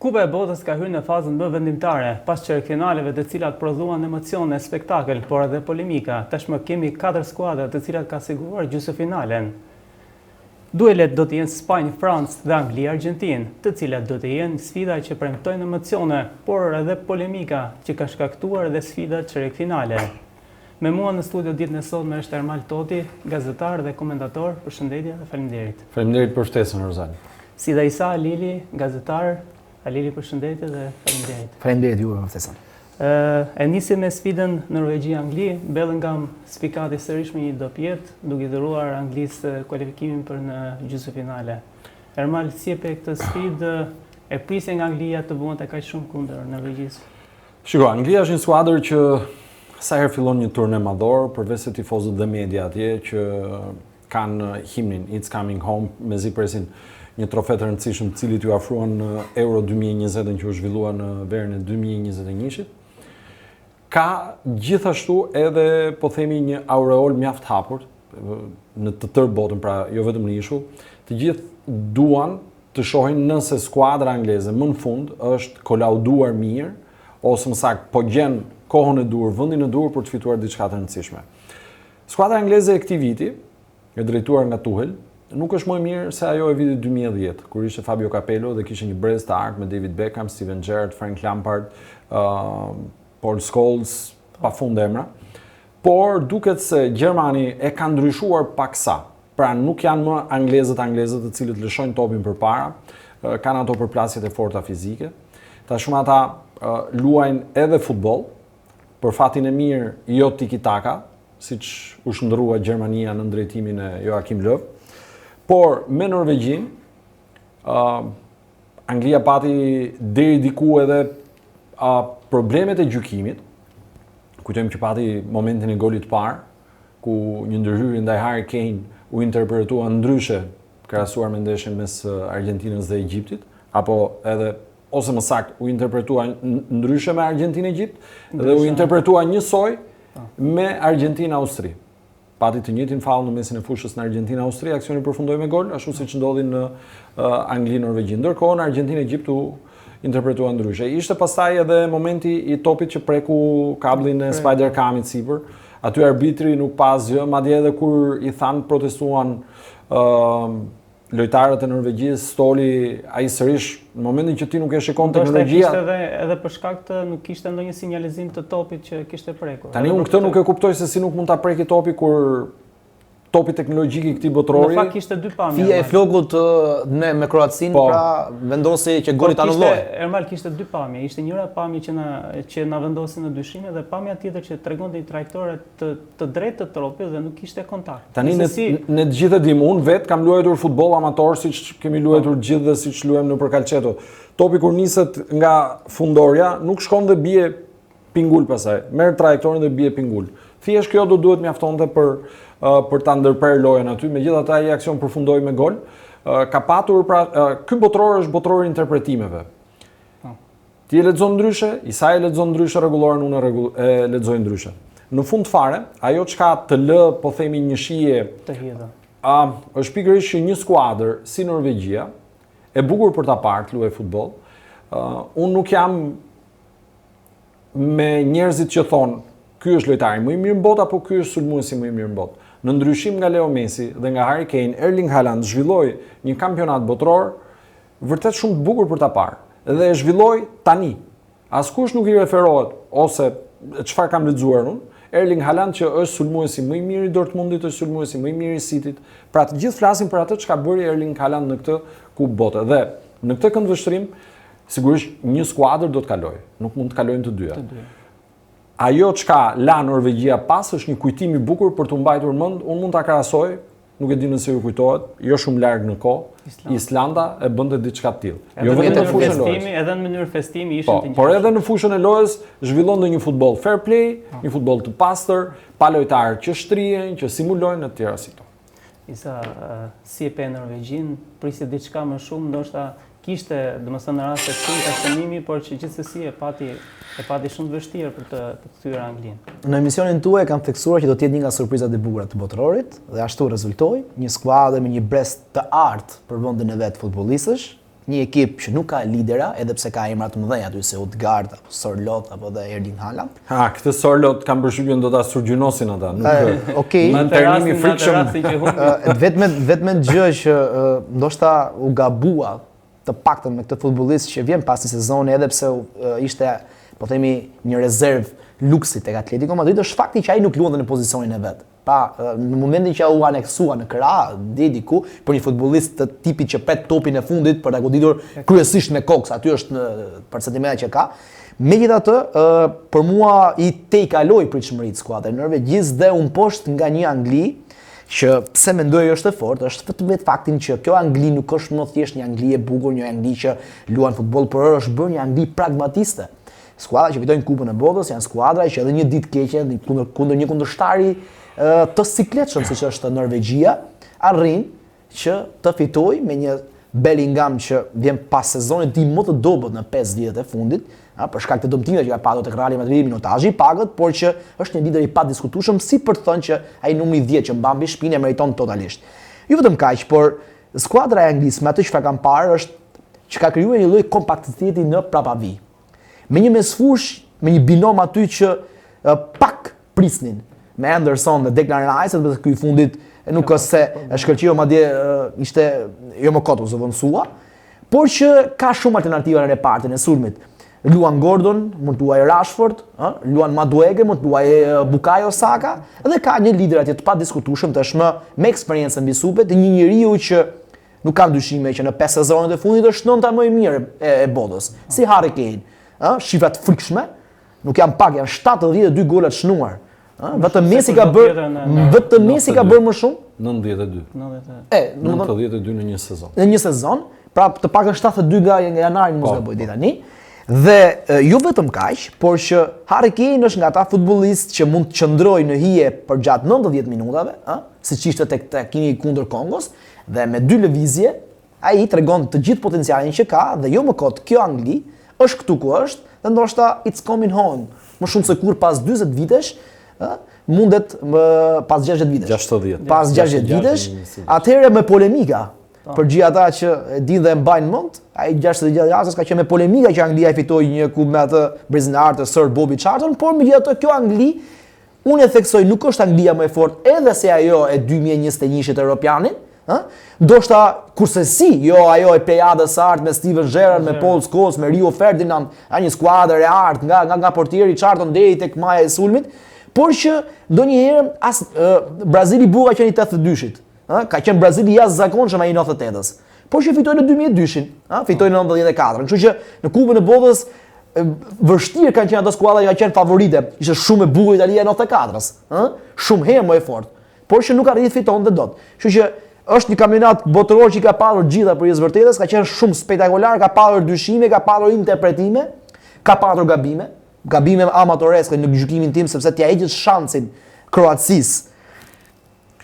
Kupa e Botës ka hyrë në fazën më vendimtare, pas çerfinaleve të cilat prodhuan emocione, spektakël, por edhe polemika. Tashmë kemi 4 skuadra të cilat ka siguruar gjysmëfinalen. Duelet do të jenë Spanjë-Francë dhe Angli-Argjentinë, të cilat do të jenë sfida që premtojnë emocione, por edhe polemika që ka shkaktuar edhe sfida çerekfinale. Me mua në studio ditën e sotme është Ermal Toti, gazetar dhe komentator. Përshëndetje dhe faleminderit. Faleminderit për ftesën, Rozali. Sida Isa Alili, gazetar. Alili, përshëndetje dhe faleminderit. Faleminderit juve për ftesën. E nisi me sfidën Norvegji-Angli, Bellingham sfikati sërish me një dopjet, duke dhuruar Anglisë kualifikimin për në gjysmëfinale. Ermal, si e pe këtë sfidë, e prisje nga Anglia të bënte kaq shumë kundër Norvegjisë? Shiko, Anglia është një skuadër që sa herë fillon një turne madhor, përveç se tifozët dhe media atje që kanë himnin It's Coming Home, mezi presin një trofe të rëndësishëm të cilit ju afruan në Euro 2020 që u zhvillua në verën e 2021-shit. Ka gjithashtu edhe, po themi, një aureol mjaft hapur në të tërë botën, pra jo vetëm në ishull. Të gjithë duan të shohin nëse skuadra angleze më në fund është kolauduar mirë ose më saktë po gjen kohën e dur, vendin e dur për të fituar diçka të rëndësishme. Skuadra angleze e këtij viti, e drejtuar nga Tuchel, nuk është më e mirë se ajo e vitit 2010, kur ishte Fabio Capello dhe kishte një brez të artë me David Beckham, Steven Gerrard, Frank Lampard, Paul Scholes, pafund emra. Por duket se Gjermani e ka ndryshuar paksa. Pra nuk janë më anglezët të cilët lëshojnë topin përpara, kanë ato përplasjet e forta fizike. Tashmë ata luajnë edhe futboll, për fatin e mirë jo tiki-taka, siç u shndrua Gjermania në drejtimin e Joachim Löw. Por me Norvegjin, Anglia pati deri diku edhe problemet e gjykimit. Kujtojmë që pati momentin e golit parë, ku një ndërhyrje ndaj Harry Kane u interpretua ndryshe krahasuar me ndeshjen mes Argjentinës dhe Egjiptit, apo edhe ose më saktë u interpretua ndryshe me Argjentinë-Egjipt dhe u interpretua njësoj me Argjentinë-Austri. Pati të njëjtin faull në mesin e fushës në Argjentinë-Austri, aksioni përfundoi me gol, ashtu siç ndodhi në Angli-Norvegji. Ndërkohë në Argjentinë-Egjipt u interpretua ndryshe. Ishte pastaj edhe momenti i topit që preku kablin e Spider Camit sipër. Aty arbitri nuk pa asgjë, madje edhe kur i than protestuan lojtarët e Norvegjisë, stoli ai sërish në momentin që ti nuk e shikon teknologjia. Edhe për shkak të nuk kishte ndonjë sinjalizim të topit që kishte prekur. Tani unë këtë nuk e kuptoj se si nuk mund ta preki topi kur topi teknologjik i këtij botërori. Në fakt kishte dy pamje. Fija e flokut me Kroacinë, pra vendosi që goli ta anullojë. Ermal kishte dy pamje. Ishte njëra pamje që na vendosi në dyshime dhe pamja tjetër që tregonte një trajektore të drejtë të tropit dhe nuk kishte kontakt. Tani në të gjithë dim, unë vet kam luajtur futboll amator siç kemi luajtur gjithë dhe siç luajmë nëpër calceto. Topi kur niset nga fundorja nuk shkon dhe bie pingul pasaj. Merr trajektorin dhe bie pingul. Thjesht kjo do duhet mjaftonte për ta ndërprerë lojën aty, megjithatë ai aksion përfundoi me gol. Ka patur pra ky botror është botror i interpretimeve. Ti e lexon ndryshe, Isa e lexon ndryshe rregulloren, unë e lexoj ndryshe. Në fund fare, ajo çka të lë, po themi, një shije të hidhur. Është pikërisht që një skuadër si Norvegjia, e bukur për ta parë luaj futboll. Unë nuk jam me njerëzit që thonë ky është lojtari më i mirë në botë apo ky është sulmuesi më i mirë në botë. Në ndryshim nga Leo Messi dhe nga Harry Kane, Erling Haaland zhvilloi një kampionat botror vërtet shumë të bukur për ta parë. Dhe e zhvilloi tani. Askush nuk i referohet ose çfarë kam lexuar unë, Erling Haaland që është sulmuesi më i mirë i Dortmundit, është sulmuesi më i mirë i Cityt. Pra të gjithë flasin për atë çka bëri Erling Haaland në këtë kupë bote. Dhe në këtë këndvështrim sigurisht një skuadër do të kalojë, nuk mund të kalojnë të dyja. Ajo çka la Norvegjia pas është një kujtim i bukur për të mbajtur mend. Unë mund ta krahasoj, nuk e di nëse ju kujtohet, jo shumë larg në kohë, Islanda e bënte diçka të tillë. Jo vetëm në fushën e lojës. Edhe në mënyrë festimi ishin të njëjtë. Por edhe në fushën e lojës zhvillonte një futboll fair play, një futboll të pastër, pa lojtarë që shtrihen, që simulojnë etj. Si këto. Isa, si e pe Norvegjin, prisje diçka më shumë, ndoshta kishte, domethënë në rast të shumë ka shënimi, por që gjithsesi e pati shumë të vështirë për të kthyer Anglinë. Në emisionin tuaj kam theksuar që do të jetë një nga surprizat e bukura të botrorit dhe ashtu rezultoi, një skuadër me një brez të artë për vendin e vet futbollistësh, një ekip që nuk ka lidera, edhe pse ka emra të mëdhenj aty se Odegaard apo Sorloth apo dhe Erling Haaland. Këtë Sorloth kam përshtypjen do ta surgjynosin ata, nuk. Okej. Në termin i frikshëm. Vetëm gjë që ndoshta u gabua të paktën me këtë futbollist që vjen pas një sezoni edhe pse ishte, po themi, një rezervë luksi tek Atletico Madrid, është fakti që ai nuk luante në pozicionin e vet. Në momentin që u aneksua në krah, diku për një futbollist të tipit që pret topin e fundit për ta goditur kryesisht me koks, aty është në përcentimetra që ka. Megjithatë, për mua i te i kaloi pritshmëritë skuadrës norvegjeze dhe un poshtë nga një Angli që pse mendoj është e fortë, është vetëm faktin që kjo Angli nuk është më thjesht një Angli e bukur, një Angli që luan futboll, por është bërë një Angli pragmatiste. Skuadra që fitojnë Kupën e Botës janë skuadra që edhe një ditë keqe kundër një kundërshtari të sikletshëm siç është Norvegjia, arrin që të fitojë me një Bellingham që vjen pas sezonit tim më të dobët në 5 ditët e fundit, për shkak të dëmtimeve që ka patur tek Real Madrid, minutazhi i pagët, por që është një lider i padiskutueshëm, si për të thënë që ai numri 10 që mban mbi shpinë e meriton totalisht. Jo vetëm kaq, por skuadra e Anglisë me atë që kam parë është që ka krijuar një lloj kompaktiteti në prapavi. Me një mesfush, me një binom aty që pak prisnin me Anderson dhe Declan Rice, edhe ky i fundit nuk është se e shkëlqeu madje ishte jo më kot u zëvendësua, por që ka shumë alternativa në repartin e sulmit. Luan Gordon, mund të luajë Rashford, luan Madueke, mund të luajë Bukayo Saka, dhe ka një lider atje të padiskutueshëm tashmë me eksperiencë mbi supet, një njeriu që nuk ka dyshime që në 5 sezonet e fundit është nënta më e mirë e botës, si Harry Kane. Shifra të frikshme, nuk janë pak, janë 72 gola të shnuar. Vetëm Messi ka bërë më shumë? 92. 92 në një sezon. Në një sezon, pra të paktën 72 nga janari mos gaboj deri tani. Dhe jo vetëm kaq, por që Harry Kane është nga ata futbollist që mund të qëndrojë në hije për gjatë 90 minutave, siç ishte tek takimi kundër Kongos, dhe me 2 lëvizje ai tregon të gjithë potencialin që ka dhe jo më kot kjo Angli është këtu ku është, dhe ndoshta it's coming home. Më shumë se kur pas 40 vitesh, mundet pas 60 vitesh. 60. Pas 60 vitesh, atëherë me polemika. Për gjithë ata që e dinë dhe e mbajnë mend, ai 60 rastes ka qenë me polemika që Anglia i fitoi një kupë me atë brezinar të Sir Bobby Charlton, por megjithatë kjo Angli, unë e theksoj nuk është Anglia më e fortë edhe se ajo e 2021-shit europianin, ndoshta kurse si, jo ajo e plejadës së artë me Steven Gerrard, me Paul Scholes, me Rio Ferdinand, një skuadër e artë nga portieri Charlton deri tek maja e sulmit, por që ndonjëherë as Brazili buka qenë i 82-shit. Ka qenë Brazili jashtëzakonshëm ai 98-s. Por që fitoi në 2002-shin, fitoi në 94-ën. Kështu që në Kupën e Botës vështirë kanë qenë ato skuadra që kanë qenë favorite. Ishte shumë e bukur Italia në 94-s, shumë herë më e fortë, por që nuk arriti fitonte dot. Kështu që është një kampionat botëror që ka pasur gjitha për jesë vërtetës, ka qenë shumë spektakolar, ka pasur dyshime, ka pasur interpretime, ka pasur gabime amatoreske në gjykimin tim sepse t'ia heqësh shansin Kroacisë.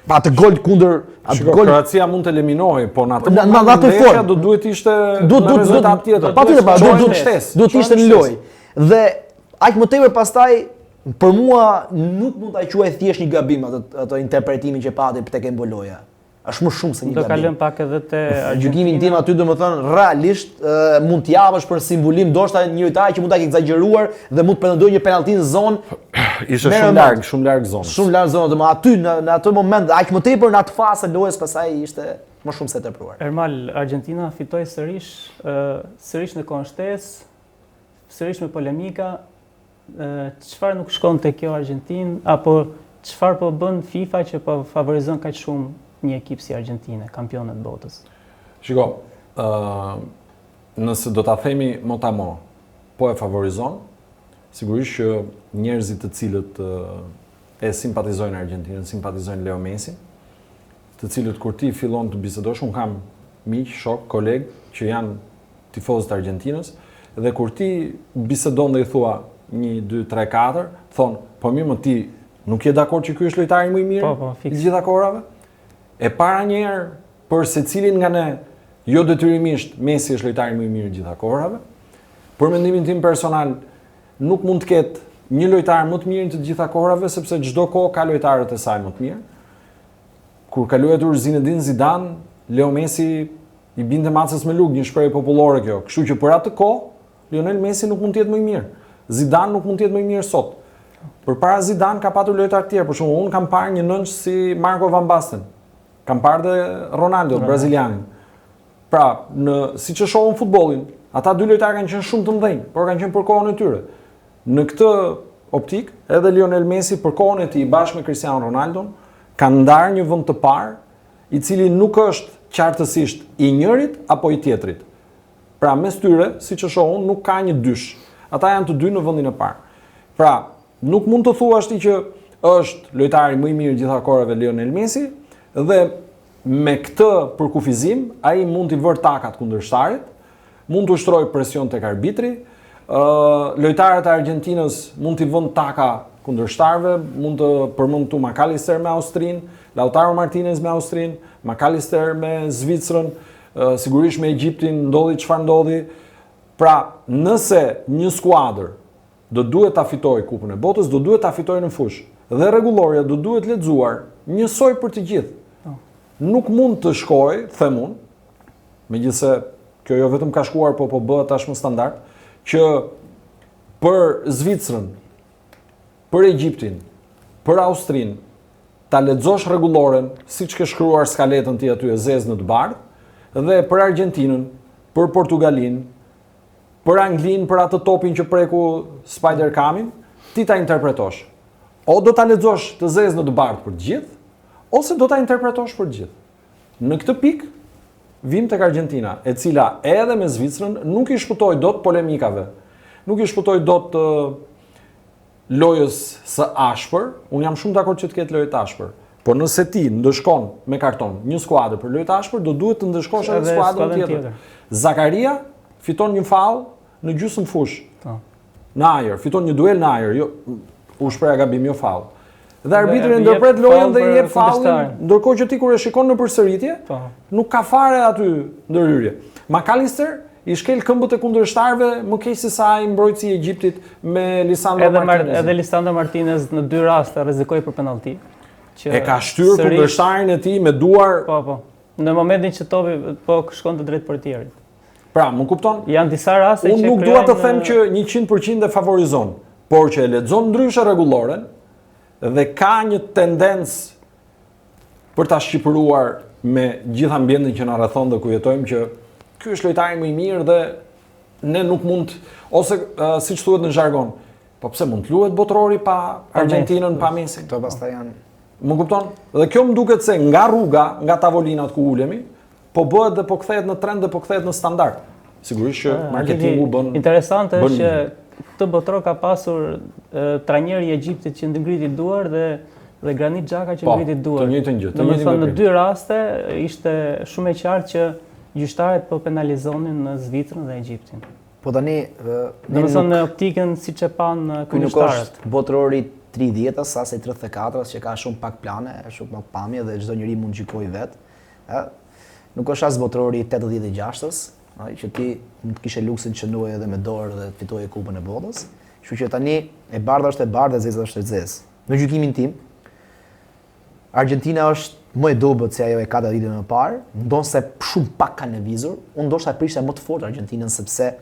Pa atë gol kundër Kroacia mund të eliminohej, po në atë moment do duhet ishte në rezultat tjetër. Duhet ishte në lojë. Dhe aq më tepër pastaj për mua nuk mund ta quaj thjesht një gabim atë interpretimin që pati tek Emboloja. Është më shumë se një gabim. Do kalojmë pak edhe te gjykimin tim aty, domethënë realisht mund t'japësh për simbolim ndoshta një lojtar që mund ta ketë exagjeruar dhe mund të pretendojë një penallti në zonë. Ishte shumë larg zonës. Shumë larg zonës, domethënë aty në atë moment aq më tepër në atë fazë lojës pastaj ishte më shumë se tepruar. Ermal, Argentina fitoi sërish në kohën shtesë, sërish me polemika. Çfarë nuk shkon te kjo Argentinë apo çfarë po bën FIFA që po favorizon kaq shumë një ekip si Argentina, kampionet botës? Shiko, nëse do ta themi motamo, po e favorizon, sigurisht që njerëzit të cilët e simpatizojnë Argentinën, simpatizojnë Leo Messi, të cilët kur ti fillon të bisedosh, unë kam miq, shok, koleg që janë tifozët të Argentinës, dhe kur ti bisedon dhe i thua 1, 2, 3, 4, thonë, po mirë më ti nuk je dakord që ky është lojtari më i mirë i gjitha kohërave? E para njerë për se cilin nga ne, jo detyrimisht Messi është lojtari më i mirë gjitha kohërave. Për mendimin tim personal, nuk mund të ketë një lojtar më të mirë të gjitha kohërave, sepse çdo kohë ka lojtarët e saj më të mirë. Kur ka luajtur Zinedine Zidane, Leo Messi I binte macës me lugë, një shprehje popullore kjo. Kështu që për atë kohë, Lionel Messi nuk mund të jetë më i mirë. Zidane nuk mund të jetë më i mirë sot. Përpara Zidane ka patur lojtarë tjerë, për shembull, unë kam parë një nënç si Marco van Basten. Kam parë dhe Ronaldo, brazilianin. Pra, siç e shohun futbollin, ata dy lojtarë kanë qenë shumë të mëdhenj, por kanë qenë për kohën e tyre. Në këtë optik, edhe Lionel Messi për kohën e tij bashkë me Cristiano Ronaldo kanë ndarë një vend të parë, i cili nuk është qartësisht i njërit apo i tjetrit. Pra, mes tyre, siç e shohun, nuk ka një dysh. Ata janë të dy në vendin e parë. Pra, nuk mund të thuash ti që është lojtari më i mirë gjitha kohërave Lionel Messi dhe me këtë përkufizim ai mund t'i vërë takat kundërshtarit, mund të ushtrojë presion tek arbitri, lojtarët e Argentinës mund t'i vënë taka kundërshtarëve, mund të përmend tu McAllister me Austrinë, Lautaro Martinez me Austrinë, McAllister me Zvicrën, sigurisht me Egjiptin ndodhi çfarë ndodhi. Pra, nëse një skuadër do duhet ta fitojë Kupën e Botës, do duhet ta fitojë në fushë. Dhe rregulloria do duhet lexuar njësoj për të gjithë. Nuk mund të shkojë, them unë, megjithëse kjo jo vetëm ka shkuar, po bëhet tashmë standard, që për Zvicrën, për Egjiptin, për Austrinë, ta lexosh rregulloren siç ke shkruar skaletën ti aty e zezë në të bardhë, dhe për Argentinën, për Portugalinë, për Anglinë, për atë topin që preku Spider-Camin, ti ta interpretosh. O do ta lexosh të zezë në të bardhë për të gjithë, ose do ta interpretosh për të gjithë. Në këtë pikë vim tek Argentina, e cila edhe me Zvicrën nuk i shpëtoi dot polemikave. Nuk i shpëtoi dot lojës së ashpër. Unë jam shumë dakord që të ketë lojë të ashpër. Por nëse ti ndëshkon me karton një skuadër për lojë të ashpër, do duhet të ndëshkosh edhe skuadrën tjetër. Zakaria fiton një faull në gjysmë fushë. Në ajër, fiton një duel në ajër, jo u shpreha gabim, jo faull. Dhe arbitri ndërpret lojën dhe i jep faullin, ndërkohë që ti kur e shikon në përsëritje, nuk ka fare aty ndërhyrje. McAllister i shkel këmbët e kundërshtarëve më keq se sa ai mbrojtësi i Egjiptit me Lisandro Martinez. Edhe Lisandro Martinez në 2 raste rrezikoi për penallti. E ka shtyr kundërshtarin e tij me duar. Po. Në momentin që topi po shkon të drejt portierit. Pra, më kupton? Janë disa raste që unë nuk dua të them që 100% e favorizon, por që e lexon ndryshe rregulloren dhe ka një tendencë për ta shqipëruar me gjithë ambientin që na rrethon dhe ku jetojmë që ky është lojtari më i mirë dhe ne nuk mund, ose siç thuhet në jargon, po pse mund të luhet botërori pa Argentinën, pa Messi? Këto pastaj janë. Më kupton? Dhe kjo më duket se nga rruga, nga tavolinat ku ulemi, po bëhet dhe po kthehet në trend dhe po kthehet në standard. Sigurisht që marketingu bën. Interesante është që këtë botror ka pasur trajneri i Egjiptit që ngriti duar dhe Granit Xhaka që ngriti duar. Të njëjtën gjë. Domethënë në 2 raste ishte shumë e qartë që gjyqtarët po penalizonin në Zvicrën dhe Egjiptin. Po tani, domethënë në optikën siç e pan kundërshtarët. Botrori 30-s, as e 34-s që ka shumë pak plane, shumë pak pamje dhe çdo njeri mund gjykojë vetë. Nuk është as botrori 86-s, që ti mund të kishe luksin që nuaj edhe me dorë dhe të fitoje Kupën e Botës. Kështu që tani e bardha është e bardhë, e zeza është e zezë. Në gjykimin tim, Argentina është më e dobët se ajo e 4 ditë më parë, ndonse shumë pak ka lëvizur. Unë ndoshta prishja më të fortë Argentinën sepse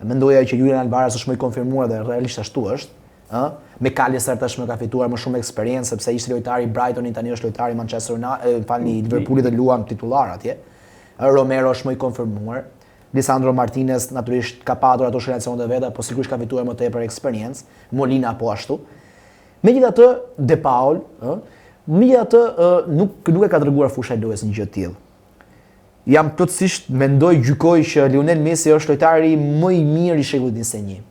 mendoja që Julian Alvarez është më i konfirmuar dhe realisht ashtu është. Me McAllister tashmë ka fituar më shumë eksperiencë sepse ishte lojtari i Brightonit, tani është lojtari i Manchester United, Liverpoolit dhe luan titullar atje. Romero është më i konfirmuar. Lisandro Martinez natyrisht ka patur ato shëndetet e veta, po sigurisht ka fituar më tepër eksperiencë. Molina po ashtu. Megjithatë, De Paul, nuk e ka treguar fusha e lojës në gjë të tillë. Jam plotësisht gjykoj që Lionel Messi është lojtari më i mirë i shekullit 21.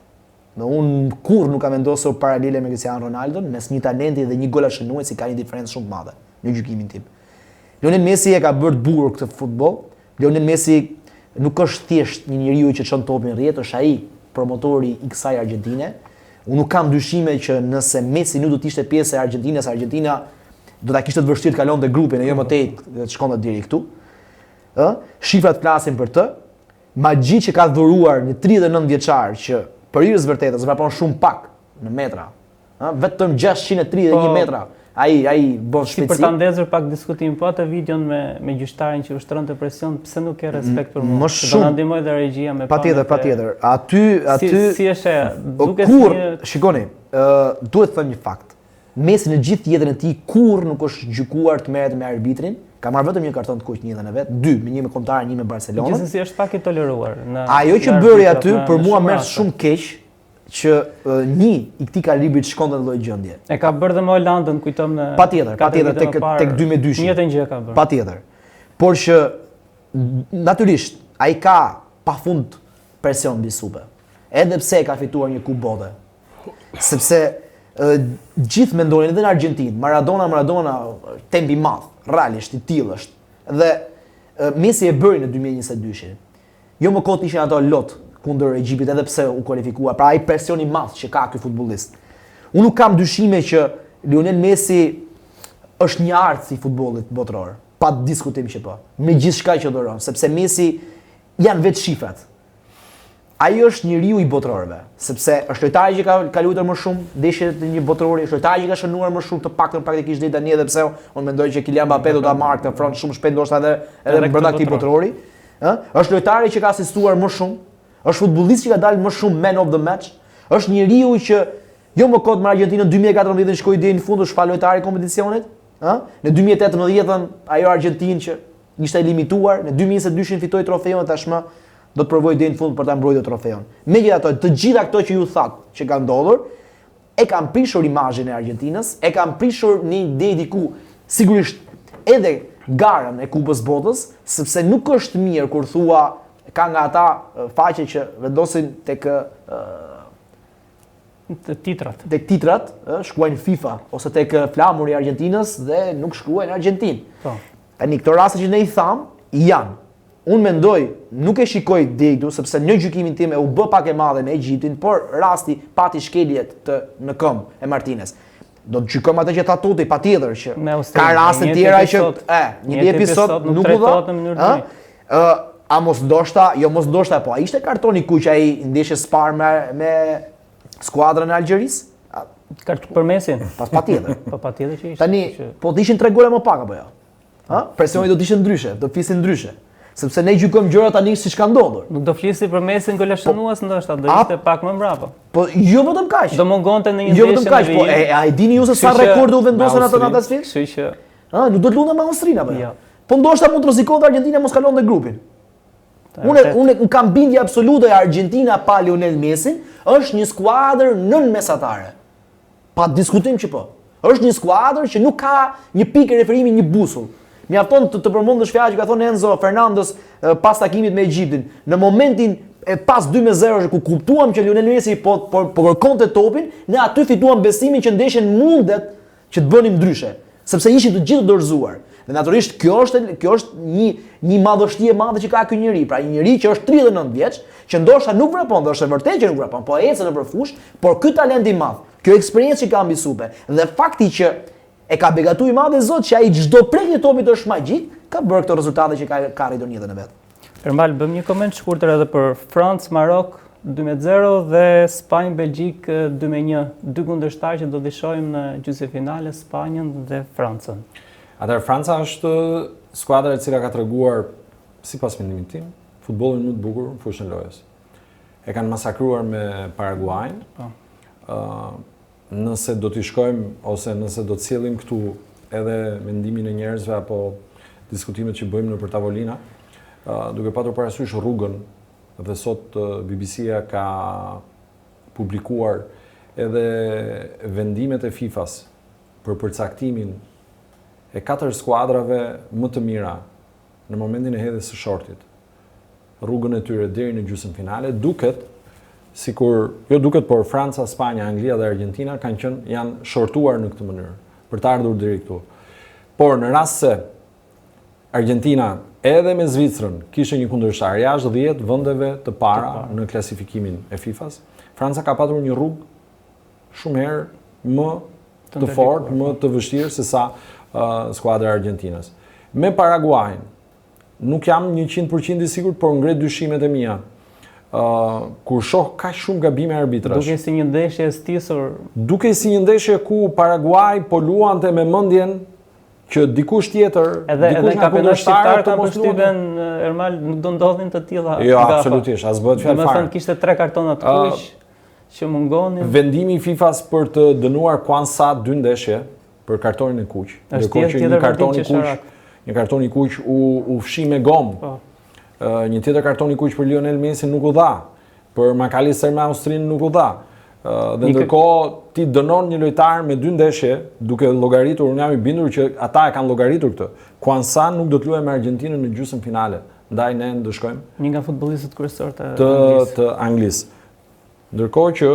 Unë kurrë nuk kam vendosur paralele me Cristiano Ronaldo, mes një talenti dhe një gola shënuesi ka një diferencë shumë të madhe në gjykimin tim. Lionel Messi e ka bërë të bukur këtë futboll. Lionel Messi nuk është thjesht një njeriu që çon topin rrjet, është ai promotori i kësaj Argentine. Unë nuk kam dyshime që nëse Messi nuk do të ishte pjesë e Argentinës, Argentina do ta kishte të vështirë të kalonte grupin, e jo më tej të shkonte deri këtu. Shifrat flasin për të. Magji që ka dhuruar një 39 vjeçar që për hir të vërtetës vrapon shumë pak në metra Vetëm 631 metra. Ai bon Si shpejtësi. për ta ndezur pak diskutim, po atë videon me gjyqtarin që ushtronte presion, pse nuk ke respekt për mua? Më Se do shumë. na ndihmoj dhe regjia me Patjetër. Aty Si është e duket kur, një shikoni, duhet të them një fakt. Messi në gjithë jetën e tij kurrë nuk është gjykuar të merret me arbitrin. Ka marrë vetëm një karton të kuq në jetën e vet, dy, një me Kombëtarin, një me Barcelonën. gjithsesi është pak i toleruar në Ajo që në bëri arbitrat, aty në për mua shumë merr raste. shumë keq që një i këtij kalibrit shkonte në lloj gjendje. E ka bërë dhe me Holandën, kujtom në Patjetër, katër vite tek më parë, 2-2. Njëjtën gjë ka bërë. Patjetër. Por që natyrisht ai ka pafund presion mbi supe. Edhe pse e ka fituar një kupë bote. Sepse gjithë mendonin edhe në Argjentinë, Maradona tempi i madh, realisht i tillë është. Dhe Messi e bëri në 2022-shin. Jo më kot ishin ato lot kundër Egjiptit edhe pse u kualifikua. Pra ai presioni i madh që ka ky futbollist. Unë nuk kam dyshime që Lionel Messi është një art i futbollit botëror, pa diskutim që po. Me gjithçka që dhuron, sepse Messi janë vetë shifrat. Ai është njeriu i botërorëve, sepse është lojtari që ka luajtur më shumë ndeshje të një botërori, është lojtari që ka shënuar më shumë, të paktën praktikisht deri tani, edhe pse unë mendoj që Kylian Mbappé do ta marrë këtë front shumë shpejt, ndoshta edhe brenda këtij botërori. Është lojtari që ka asistuar më shumë, është futbollist që ka dalë më shumë man of the match, është njeriu që jo më kot me Argjentinën 2014 shkoi deri në fund, është falojtari i kompeticionit, Në 2018 ajo Argjentinë që ishte limituar, në 2022 fitoi trofeun, tashmë do të provoj deri në fund për ta mbrojtur trofeun. Megjithatë, të gjitha këto që ju thatë që kanë ndodhur, e kanë prishur imazhin e Argjentinës, e kanë prishur një ide diku, sigurisht edhe garën e Kupës Botës, sepse nuk është mirë kur thua ka nga ata faqe që vendosin tek titrat, shkruajnë FIFA ose tek flamuri i Argjentinës dhe nuk shkruajnë Argjentinë. Po. Tani këto raste që ne i tham janë. Unë mendoj, nuk e shikoj drejtu sepse në gjykimin tim u bë pak e madhe me Egjiptin, por rasti pati shkeljet në këmbë e Martinez. Do të gjykojmë atë që tha Toti, patjetër që ka raste tjera që një episod nuk u dha. A mos ndoshta, jo mos ndoshta, po ai ishte kartoni kuq ai ndeshjes së parë me skuadrën e Algjerisë? Për Mesin? Patjetër. Po patjetër që ishte. Tani, po të ishin 3 gole më pak apo jo? Presioni do të ishte ndryshe, do flisin ndryshe. Sepse ne gjykojmë gjërat tani siç ka ndodhur. Nuk do flisi për Mesin goleshënues ndoshta, do ishte pak më mbrapa. Po jo vetëm kaq. Do mungonte në një ndeshje. Jo vetëm kaq, po a e dini ju se sa rekorde u vendosën ato në atë sfidë? Kështu që nuk do të lutem me Austrinë apo jo? Po ndoshta mund të rrezikonte Argentina mos kalonte grupin. Unë kam bindje absolute e Argentina pa Lionel Messin, është një skuadër nën mesatare. Pa diskutim që po. Është një skuadër që nuk ka një pikë referimi, një busull. Mjafton të përmendësh fjalë që ka thonë Enzo Fernandez pas takimit me Egjiptin. Në momentin e pas 2-0 ku kuptuam që Lionel Messi po kërkonte topin, ne aty fituam besimin që ndeshjen mundet që të bënim ndryshe, sepse ishin të gjithë dorëzuar. Dhe natyrisht kjo është një madhështi e madhe që ka ky njeri, pra një njeri që është 39 vjeç, që ndoshta nuk vrapon, dhe është e vërtetë që nuk vrapon, po ecën nëpër fushë, por ky talent i madh, kjo eksperiencë që ka mbi supe, dhe fakti që e ka begatuar i madh Zot që ai çdo prekje topit është magjik, ka bërë këto rezultate që ka arritur në jetën e vet. Ermal, bëm një koment shkurtër edhe për Francë, Marok 2-0 dhe Spanjë, Belgjik 2-1. Dy kundërshtar që do të shohim në gjysmëfinale, Spanjën dhe Francën. Atëherë Franca është skuadra e cila ka treguar, sipas mendimit tim, futbollin më të bukur në fushën e lojës. E kanë masakruar me Paraguayn. Nëse do t'i shkojmë ose nëse do të sjellim këtu edhe mendimin e njerëzve apo diskutimet që bëjmë nëpër tavolina, duke patur parasysh rrugën, dhe sot BBC-ja ka publikuar edhe vendimet e FIFA-s për përcaktimin e 4 skuadrave më të mira në momentin e hedhjes së shortit. Rrugën e tyre deri në gjysmëfinale duket por Franca, Spanja, Anglia dhe Argentina janë shortuar në këtë mënyrë për të ardhur deri këtu. Por në rast se Argentina edhe me Zvicrën kishte një kundërshtar jashtë 10 vendeve të para në klasifikimin e FIFA-s, Franca ka patur një rrugë shumë herë më të fortë, më të vështirë se sa skuadra e Argentinës. Me Paraguayn, nuk jam 100% i sigurt, por ngre dyshimet e mia. kur shoh kaq shumë gabime arbitrash. Duke si një ndeshje e stisur. Duke si një ndeshje ku Paraguay po luante me mendjen që dikush tjetër, Edhe dikush nga kampionat shqiptar ka mos përshtypjen Ermal nuk do ndodhin të tilla. Jo, gafa. absolutisht, as bëhet fjalë Do të fare. thënë kishte 3 kartona të kuq që mungonin. Vendimi i FIFA-s për të dënuar Kwanza 2 ndeshje për kartonin e kuq. Ndërkohë që një karton i kuq u fshi me gomë. Një tjetër karton i kuq për Lionel Messi nuk u dha. Për McAllister me Austrinë nuk u dha. Dhe ndërkohë ti dënon një lojtar me 2 ndeshje, duke llogaritur, unë jam i bindur që ata e kanë llogaritur këtë. Kwanza nuk do të luajë me Argjentinën në gjysmë finale. Ndaj ne ndëshkojmë. Një nga futbollistët kryesor të Anglisë. Ndërkohë që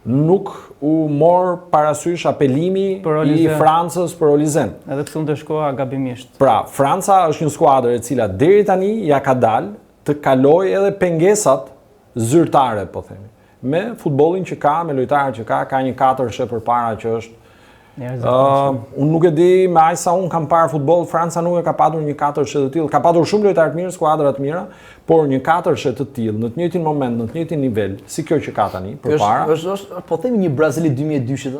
nuk u mor parasysh apelimi i Francës për Olizen. Edhe këtu ndeshkoa gabimisht. Pra, Franca është një skuadër e cila deri tani ja ka dalë të kalojë edhe pengesat zyrtare, po themi. Me futbollin që ka, me lojtarët që ka një 4 përpara që është unë nuk e di me aq sa unë kam parë futboll, Franca nuk e ka patur një 4 të tillë. Ka patur shumë lojtarë të mirë, skuadra të mira, por një 4 të tillë në të njëjtin moment, në të njëjtin nivel, si kjo që ka tani përpara. Është po themi një Brazili 2002-shit,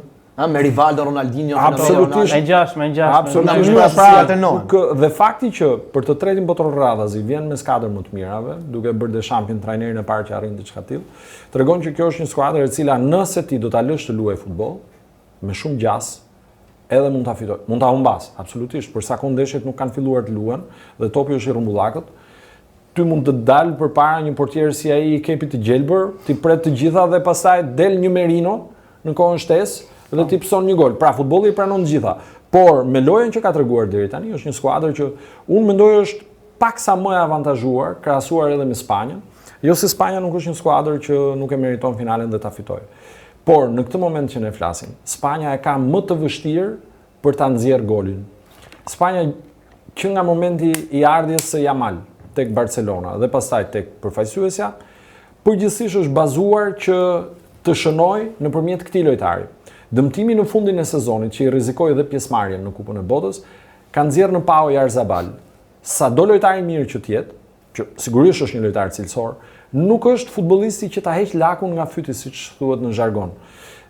me Rivaldo, Ronaldinho, absolutisht. Me ngjashme. Absolutisht. Dhe fakti që për të tretin botëror radhazi vjen me skuadër më të mirave, duke bërë champion trajnerin e parë që arrin diçka të tillë, tregon që kjo është një skuadër e cila nëse ti do ta lësh të luajë futboll me shumë gjas, edhe mund ta fitoj. Mund ta humbas, absolutisht, për sa kohë ndeshjet nuk kanë filluar të luhen dhe topi është i rrumbullakët. Ty mund të dalë përpara një portier si ai i kepit të gjelbër, ti pret të gjitha dhe pastaj del një Merino në kohën shtesë dhe ti pson një gol. Pra futbolli i pranon të gjitha. Por me lojën që ka treguar deri tani është një skuadër që unë mendoj është paksa më e avantazhuar krahasuar edhe me Spanjën. Jo se Spanja nuk është një skuadër që nuk e meriton finalen dhe ta fitojë. Por në këtë moment që ne flasim, Spanja e ka më të vështirë për ta nxjerrë golin. Spanja që nga momenti i ardhjes së Yamal tek Barcelona dhe pastaj tek përfaqësuesja, përgjithsisht është bazuar që të shënojë nëpërmjet këtij lojtari. Dëmtimi në fundin e sezonit që i rrezikoi edhe pjesëmarrjen në Kupën e Botës, ka nxjerrë në Pau Jarzabal. Sado lojtar i mirë që të jetë, që sigurisht është një lojtar cilësor, nuk është futbollisti që ta heq lakun nga fyti, siç thuhet në jargon.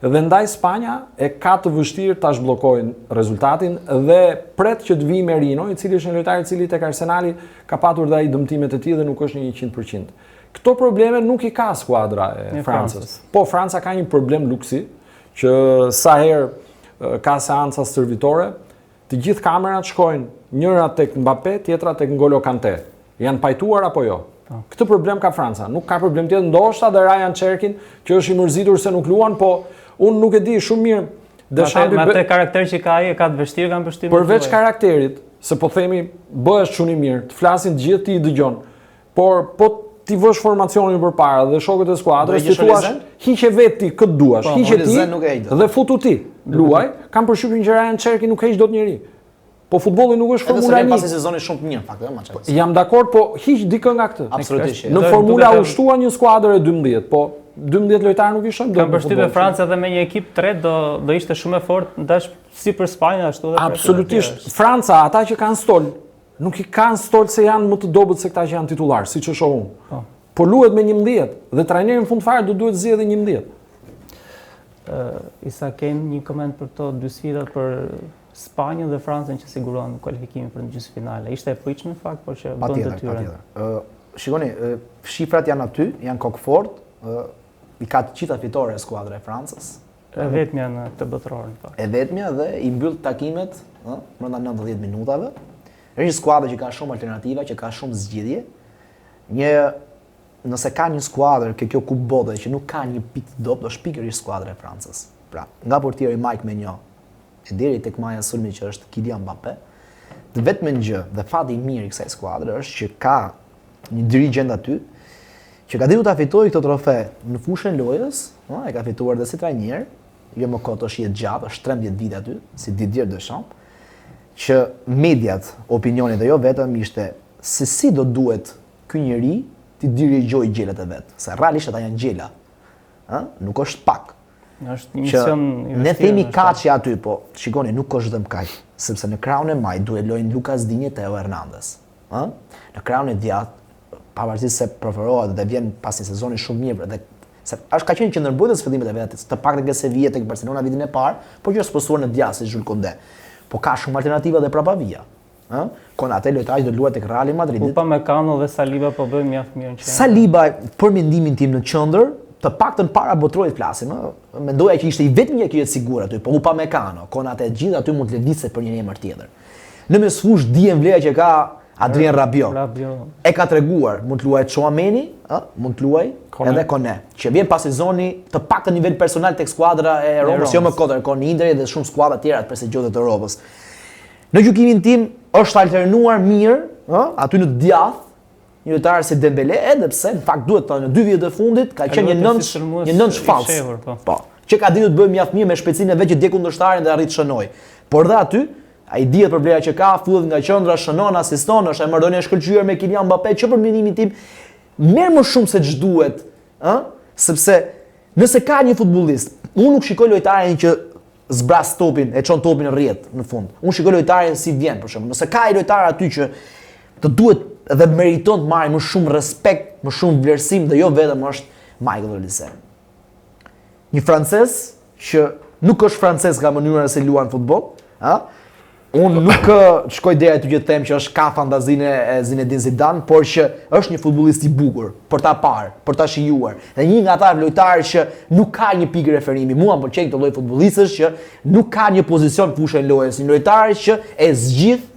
Dhe ndaj Spanja e ka të vështirë ta zhbllokojnë rezultatin dhe pret që të vijë Merino, i cili është një lojtar i cili tek Arsenali ka patur dhe ai dëmtimet e tij dhe nuk është në 100%. Këto probleme nuk i ka skuadra e Francës. Po Franca ka një problem luksi që sa herë ka seanca stërvitore, të gjithë kamerat shkojnë njëra tek Mbappé, tjetra tek N'Golo Kanté. Janë pajtuar apo jo? Këtë problem ka Franca. Nuk ka problem tjetër, ndoshta dhe Ryan Cherkin, që është i mërzitur se nuk luan, po unë nuk e di shumë mirë. Me atë karakter që ka ai, ka të vështirë kanë përshtypjen. Përveç karakterit, se po themi bëhesh shumë i mirë, të flasin të gjithë ti i dëgjon. Por po ti vësh formacionin përpara dhe shokët e skuadrës, ti thua hiqe vetë ti këtë duash, hiqe ti dhe futu ti. Luaj, kam përshtypjen që Ryan Cherki nuk heq dot njëri. Po futbolli nuk është Formula 1. Edhe pasi sezoni shumë të mirë, fakt, jam dakord, po hiq dikë nga këtë. Absolutisht. Në Formula u shtua një skuadër e 12, po 12 lojtarë nuk i shon. Kam përshtypjen Franca edhe me një ekip tret do ishte shumë e fortë ndash si për Spanjën ashtu edhe për. Absolutisht. Franca, ata që kanë stol, nuk i kanë stol se janë më të dobët se këta që janë titullar, siç e shoh unë. Po luhet me 11 dhe trajneri në fund fare do duhet zgjedhë 11. Isa kem një koment për këto dy sfida për Spanjën dhe Francën që siguron kualifikimin për në gjysmëfinale. Ishte e pritshme në fakt, por që bën detyrën. Shikoni, shifrat janë aty, janë kokfort, i ka të gjitha fitore e skuadra e Francës. E vetmja në këtë botëror në fakt. E vetmja dhe i mbyll takimet brenda 90 minutave. Është një skuadër që ka shumë alternativa, që ka shumë zgjidhje. Nëse ka një skuadër kjo Kupë Bote që nuk ka një pikë të dobët, është pikërisht skuadra e Francës. Pra, nga portieri Mike Maignan e deri tek maja sulmi që është Kylian Mbappé, të vetëm gjë dhe fati i mirë i kësaj skuadre është që ka një dirigjent aty që ka ditur ta fitojë këtë trofe në fushën e lojës, e ka fituar dhe si trajner, jo më kot është jetë gjatë, është 13 vite aty, si Didier Deschamps, që mediat, opinionit dhe jo vetëm ishte se si do duhet ky njeri ti dirigjoj gjelat e vet, se realisht ata janë gjela. Nuk është pak. Është një mision i vështirë. Ne themi kaçi aty, po shikoni, nuk është vetëm kaq, sepse në krahun e Maj duhelojnë Lucas Digne, Theo Hernandez. Në krahun e djathtë pavarësisht se preferohet dhe vjen pas një sezoni shumë mirë dhe se ka qenë qendërmbajtës fillimet e vet, të paktën nga Sevilla tek Barcelona vitin e parë, por që është postuar në djathtë si Jules Koundé. Po ka shumë alternativa dhe prapa vija. Ëh? Konaté lojtari do luajë tek Real Madrid. Upamecano dhe Saliba po bëjnë mjaft mirë në qendër. Saliba, për mendimin tim në qendër, të paktën para botrorit flasim, ëh, mendoja që ishte i vetmi që jetë sigur aty, po Upamecano, Konaté gjithë aty mund të lëvizte për një emër tjetër. Në mesfush dihen vlera që ka Adrien Rabiot. E ka treguar, mund të luajë Chouameni, mund të luajë edhe Koné, që vjen pas sezoni të paktën nivel personal tek skuadra e Romës, jo më kodër, kon Interi dhe shumë skuadra tjera të prestigjioze të Europës. Në gjykimin tim është alternuar mirë, aty në djathtë, një lojtar si Dembele, edhe pse në fakt duhet të thonë në 2 vjet të fundit ka qenë një nënç fals. Po, që ka ditur të bëjë mjaft mirë me shpejtësinë e vet që dje kundërshtarin dhe arrit shënoi. Por dhe aty ai dihet problema që ka, fullet nga qendra, shënon, asiston, është e marrëdhënia e shkëlqyer me Kylian Mbappé, që për mendimin tim merr më shumë se ç'duhet, sepse nëse ka një futbollist, unë nuk shikoj lojtarin që zbras topin, e çon topin në rrjet në fund. Unë shikoj lojtarin si vjen për shembull. Nëse ka një lojtar aty që të duhet dhe meriton të marrë më shumë respekt, më shumë vlerësim dhe jo vetëm është Michael Olise. Një francez që nuk është francez nga mënyra se luan futboll, unë nuk shkoj deri aty që të them që është ka fantazinë e Zinedine Zidane, por që është një futbollist i bukur për ta parë, për ta shijuar. Dhe një nga ata lojtarë që nuk ka një pikë referimi. Mua më pëlqen këtë lloj futbollistësh që nuk ka një pozicion fushë lojës, një lojtar që e zgjidh,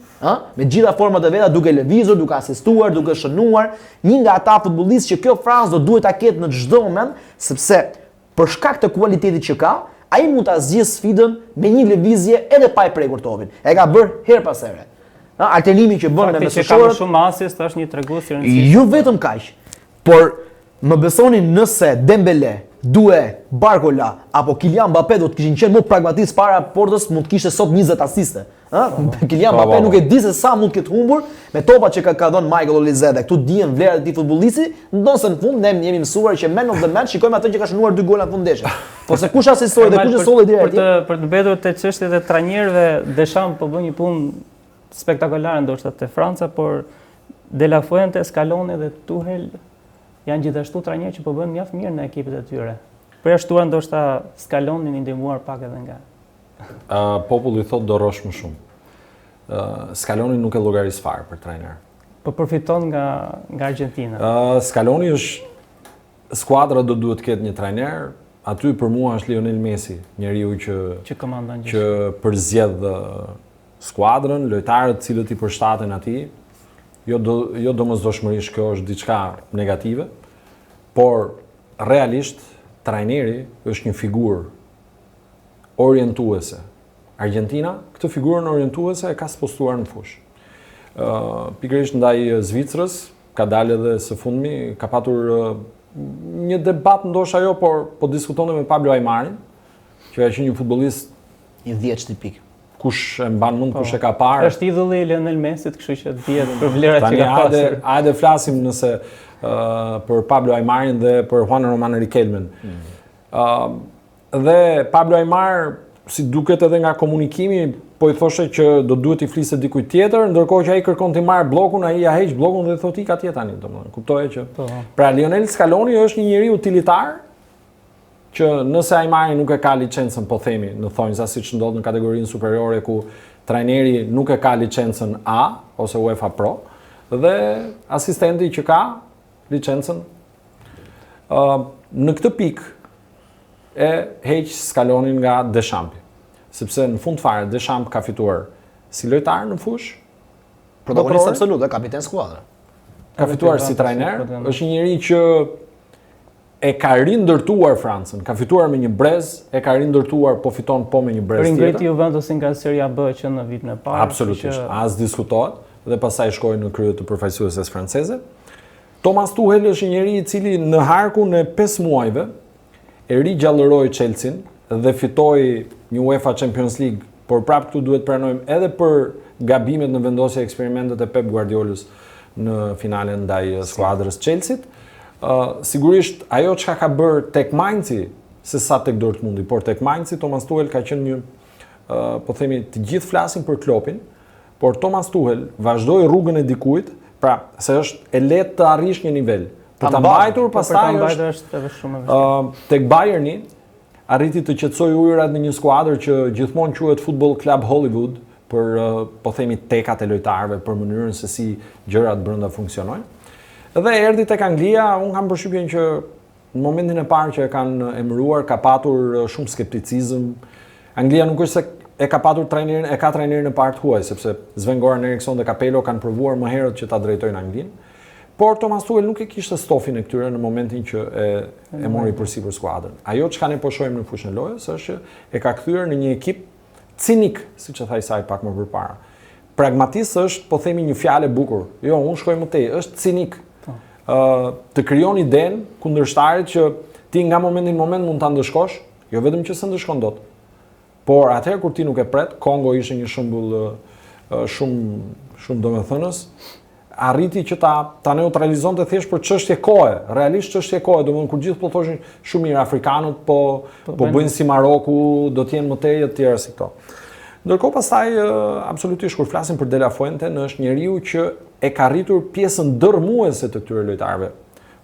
me gjitha format e veta, duke lëvizur, duke asistuar, duke shënuar, një nga ata futbollistë që kjo Francë do duhet ta ketë në çdo moment, sepse për shkak të cilësisë që ka, ai mund ta zgjidhë sfidën me një lëvizje edhe pa e prekur topin. E ka bërë her pas here. Alternimi që bën me mesëshorët, ka shumë asist, është një tregues i rëndësishëm. Jo vetëm kaq, por më besoni nëse Dembele, Doué, Barcola apo Kylian Mbappé do të kishin qenë më pragmatist para portës, mund të kishte sot 20 asiste. Kylian Mbappé nuk e di se sa mund të ketë humbur me topat që ka dhënë Michael Olise dhe këtu dihen vlerat e këtij futbollisti, ndonse në fund ne jemi mësuar që man of the match shikojmë atë që ka shënuar 2 gola në fund ndeshje. Po se kush asistoi dhe kush e solli deri atje. Për të mbetur te çështjet e trajnerëve, Deschamps po bën një punë spektakolare ndoshta te Franca, por De La Fuente, Scaloni dhe Tuchel janë gjithashtu trajnerë që po bëjnë mjaft mirë në ekipet e tyre. Përjashtuar ndoshta Scalonin i ndihmuar pak edhe nga populli thot do rosh më shumë. Scaloni nuk e llogaris fare për trajner. Po përfiton nga Argentina. Scaloni është skuadra do duhet të ketë një trajner. Aty për mua është Lionel Messi, njeriu që komandon që përzgjedh skuadrën, lojtarët cilët i përshtaten atij. Jo domosdoshmërisht kjo është diçka negative, por realisht trajneri është një figurë orientuese. Argentina këtë figurën orientuese e ka spostuar në fushë. Pikërisht ndaj Zvicrës, ka dalë edhe së fundmi, ka patur një debat ndoshta jo, por po diskutonte me Pablo Aymarin, që ka qenë një futbollist i 10 tipik. Kush e mban mend, kush e ka parë. Është idolli i Lionel Messit, kështu që dihet për vlerat që ka pasur. Hajde flasim nëse për Pablo Aymarin dhe për Juan Román Riquelmen. Dhe Pablo Aymar, si duket edhe nga komunikimi, po i thoshe që do duhet i fliste dikujt tjetër, ndërkohë që ai kërkon të marr bllokun, ai ja heq bllokun dhe thotë ka tjetër tani, domethënë. Kuptoje që. Pra Lionel Scaloni është një njeri utilitar që nëse Aymari nuk e ka licencën, po themi, në thonjza siç ndodh në kategorinë superiore ku trajneri nuk e ka licencën A ose UEFA Pro dhe asistenti që ka licencën në këtë pikë e heq Scalonin nga Deschamps. Sepse në fund fare Deschamps ka fituar si lojtar në fushë, protagonist absolut, kapiten skuadra. Ka fituar si trajner, është një njeri që e ka rindërtuar Francën, ka fituar me një brez, e ka rindërtuar, po fiton po me një brez tjetër. Ringriti Juventusin nga Seria B që në vitin e parë. Absolutisht, as diskutohet dhe pastaj shkoi në krye të përfaqësueses franceze. Thomas Tuchel është një njeri i cili në harkun e 5 muajve e rigjallëroi Chelsea-n dhe fitoi një UEFA Champions League, por prapë këtu duhet pranojmë edhe për gabimet në vendosje eksperimentet e Pep Guardiolës në finalen ndaj skuadrës Chelsea-t. Sigurisht ajo çka ka bërë tek Mainzi se sa tek Dortmundi, por tek Mainzi Thomas Tuchel ka qenë një po themi të gjithë flasin për Kloppin, por Thomas Tuchel vazhdoi rrugën e dikujt Pra, se është e lehtë të arrish një nivel. Për ta mbajtur pastaj është edhe shumë e vështirë. Tek Bayerni arriti të qetësoj ujërat në një skuadër që gjithmonë quhet Football Club Hollywood për po themi tekat e lojtarëve, për mënyrën se si gjërat brenda funksionojnë. Dhe erdhi tek Anglia, unë kam përshtypjen që në momentin e parë që e kanë emëruar ka patur shumë skepticizëm. Anglia nuk është se e ka patur trajnerin e parë të huaj, sepse Sven-Goran Eriksson dhe Capello kanë provuar më herët që ta drejtojnë Anglinë. Por Thomas Tuchel nuk e kishte stofin e këtyre në momentin që e mori përsipër skuadrën. Ajo çka ne po shohim në fushën e lojës është që e ka kthyer në një ekip cinik, siç e thaj Saj pak më përpara. Pragmatist është, po themi, një fjalë e bukur. Jo, unë shkoj më tej, është cinik. Të krijon idenë kundërshtarit që ti nga momenti në moment mund ta ndëshkosh, jo vetëm që s'e ndëshkon dot. Por atëherë kur ti nuk e pret, Kongo ishte një shembull shumë domethënës, arriti që ta neutralizonte thjesht për çështje kohe, realisht çështje kohe, domethënë kur gjithë po thoshin shumë mirë afrikanët po bëjnë si Maroku, do të jenë më tej të tjerë si këto. Ndërkohë pastaj absolutisht kur flasim për De La Fuente, është njeriu që e ka rritur pjesën dërmuese të këtyre lojtarëve.